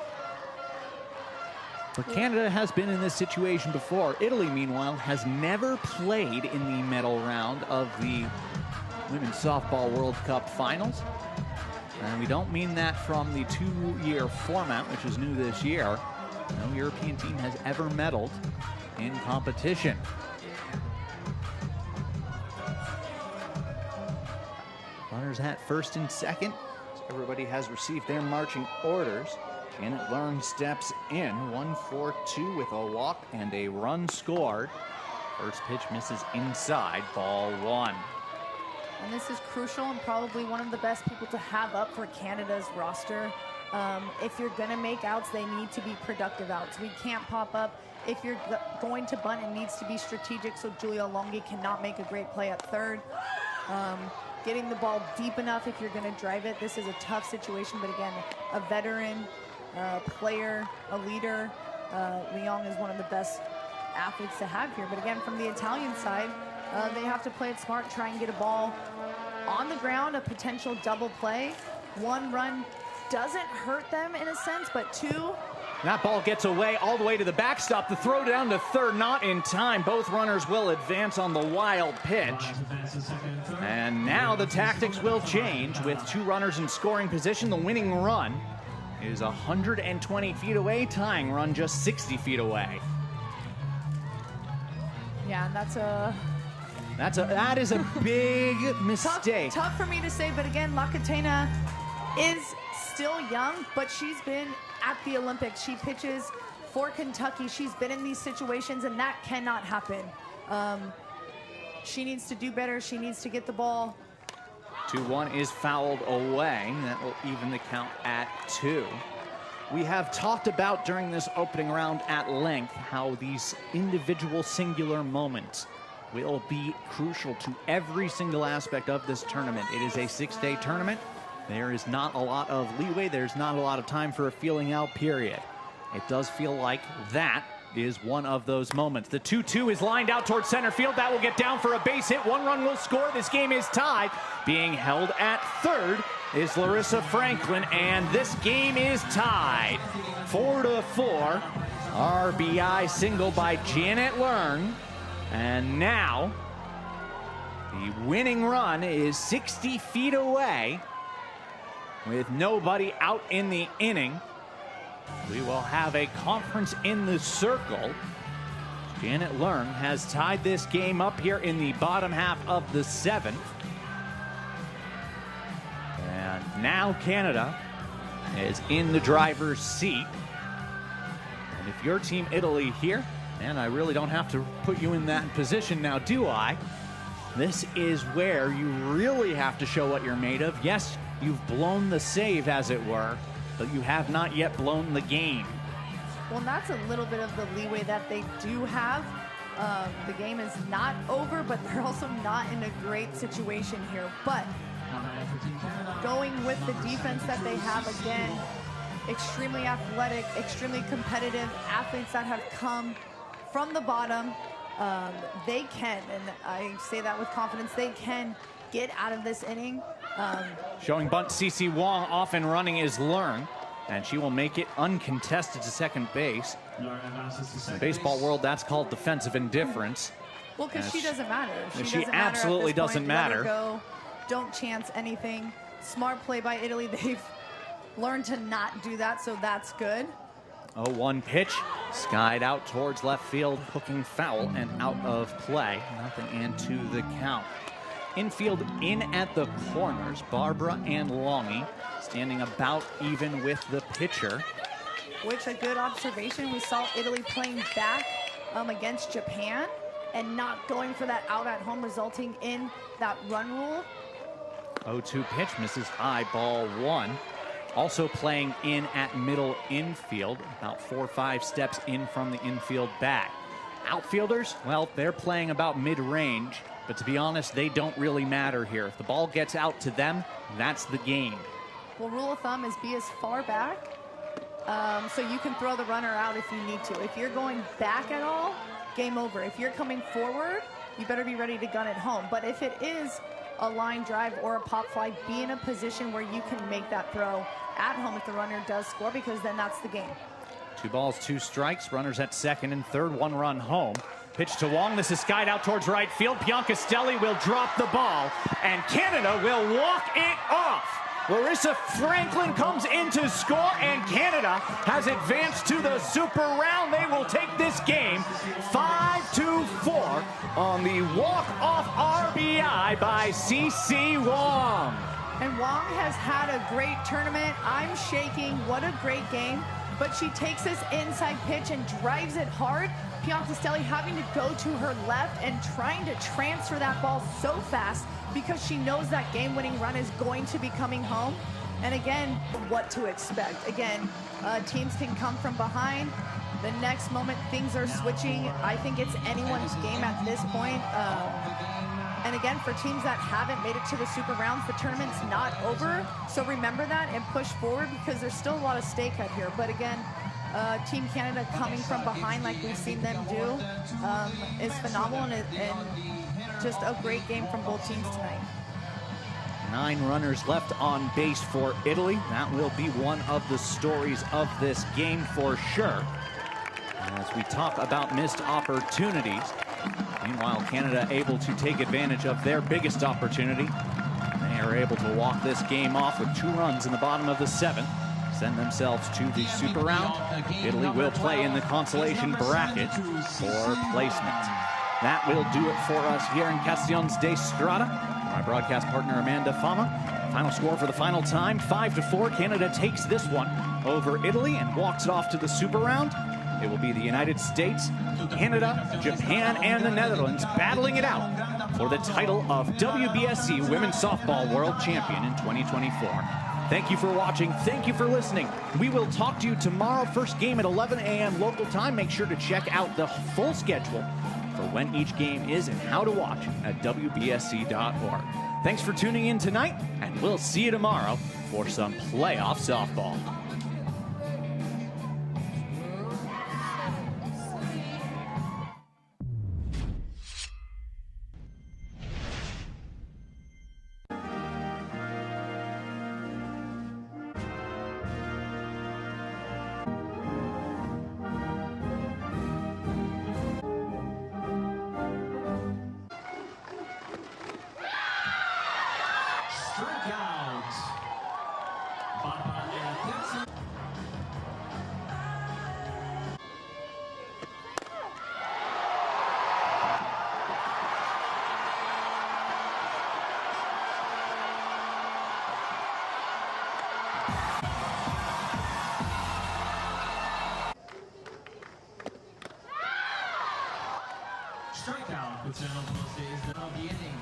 But Canada has been in this situation before. Italy, meanwhile, has never played in the medal round of the Women's Softball World Cup Finals. And we don't mean that from the 2-year format, which is new this year. No European team has ever medaled in competition. Runners at first and second. So everybody has received their marching orders. Janet Learn steps in, 1-4-2 with a walk and a run scored. First pitch misses inside, ball 1. And this is crucial and probably one of the best people to have up for Canada's roster. If you're going to make outs, they need to be productive outs. We can't pop up. If you're going to bunt, it needs to be strategic, so Julia Longi cannot make a great play at third. Getting the ball deep enough if you're going to drive it. This is a tough situation, but again, a veteran player, a leader. Leon is one of the best athletes to have here. But again, from the Italian side, they have to play it smart, try and get a ball on the ground, a potential double play. 1 run doesn't hurt them in a sense, but 2. That ball gets away all the way to the backstop. The throw down to third, not in time. Both runners will advance on the wild pitch. And now the tactics will change with 2 runners in scoring position. The winning run is 120 feet away, tying run just 60 feet away. Yeah, and that is a big mistake. Tough for me to say, but again, La Catena is still young, but she's been at the Olympics. She pitches for Kentucky. She's been in these situations, and that cannot happen. She needs to do better. She needs to get the ball. 2-1 is fouled away. That will even the count at 2. We have talked about during this opening round at length how these individual singular moments will be crucial to every single aspect of this tournament. It is a 6-day tournament. There is not a lot of leeway. There's not a lot of time for a feeling out period. It does feel like that is one of those moments. The 2-2 is lined out towards center field. That will get down for a base hit. 1 run will score. This game is tied. Being held at third is Larissa Franklin, and this game is tied. 4-4. RBI single by Janet Learn. And now the winning run is 60 feet away with nobody out in the inning. We will have a conference in the circle. Janet Learn has tied this game up here in the bottom half of the 7th. And now Canada is in the driver's seat. And if your team Italy here, and I really don't have to put you in that position now, do I? This is where you really have to show what you're made of. Yes, you've blown the save, as it were, but you have not yet blown the game. Well, that's a little bit of the leeway that they do have. The game is not over, but they're also not in a great situation here. But going with the defense that they have, again, extremely athletic, extremely competitive athletes that have come from the bottom. They can, and I say that with confidence, they can get out of this inning. Showing bunt, CeCe Wong off and running is Learn, and she will make it uncontested to second base. In the baseball world, that's called defensive indifference. Well, because she doesn't matter. She absolutely doesn't matter. Let her go. Don't chance anything. Smart play by Italy. They've learned to not do that, so that's good. 0-1 pitch, skied out towards left field, hooking foul and out of play. Nothing into the count. Infield in at the corners, Barbara and Longy standing about even with the pitcher. Which a good observation. We saw Italy playing back against Japan and not going for that out at home, resulting in that run rule. 0-2 pitch, misses high, ball one. Also playing in at middle infield, about 4 or 5 steps in from the infield bag. Outfielders, well, they're playing about mid-range, but to be honest, they don't really matter here. If the ball gets out to them, that's the game. Well, rule of thumb is be as far back so you can throw the runner out if you need to. If you're going back at all, game over. If you're coming forward, you better be ready to gun it home. But if it is a line drive or a pop fly, be in a position where you can make that throw at home if the runner does score, because then that's the game. 2 balls, 2 strikes. Runners at second and third, 1 run home. Pitch to Wong. This is skied out towards right field. Biancastelli will drop the ball, and Canada will walk it off. Larissa Franklin comes in to score, and Canada has advanced to the super round. They will take this game 5-4 on the walk-off RBI by CeCe Wong. And Wong has had a great tournament. I'm shaking. What a great game. But she takes this inside pitch and drives it hard. Biancastelli having to go to her left and trying to transfer that ball so fast because she knows that game-winning run is going to be coming home. And again, what to expect. Again, teams can come from behind. The next moment, things are switching. I think it's anyone's game at this point. And again, for teams that haven't made it to the super rounds, the tournament's not over. So remember that and push forward, because there's still a lot of stake out here. But again, Team Canada coming from behind like we've seen them do is phenomenal, and just a great game from both teams tonight. 9 runners left on base for Italy. That will be one of the stories of this game for sure, as we talk about missed opportunities. Meanwhile, Canada able to take advantage of their biggest opportunity. They are able to walk this game off with 2 runs in the bottom of the 7th. Send themselves to the super round. Italy will play in the consolation bracket for placement. That will do it for us here in Castellones de Estrada. My broadcast partner, Amanda Fama. Final score for the final time, 5-4. Canada takes this one over Italy and walks it off to the super round. It will be the United States, Canada, Japan, and the Netherlands battling it out for the title of WBSC Women's Softball World Champion in 2024. Thank you for watching. Thank you for listening. We will talk to you tomorrow. First game at 11 a.m. local time. Make sure to check out the full schedule for when each game is and how to watch at WBSC.org. Thanks for tuning in tonight, and we'll see you tomorrow for some playoff softball. Strikeout. Barbara strikeout. Luciano Poste is the of the inning.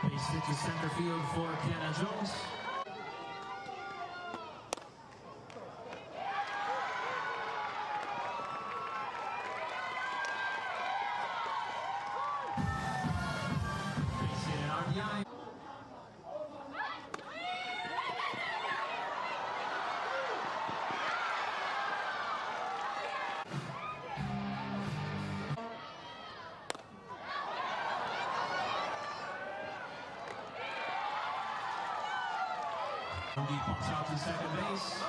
Base hit to center field for Kiana Jones. Base hit and RBI. Bogey pops out to second base.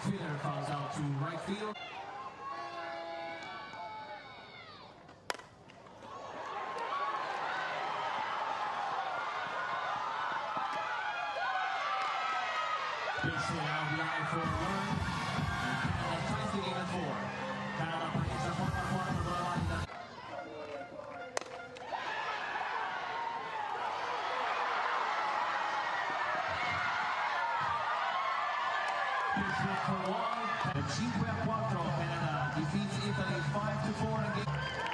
Fielder falls out to right field. Base hit RBI for Learn. And Canada ties the game at 4. Canada plays a 4-1 for Bologna. For one, 5-4, Canada defeats Italy 5-4 again.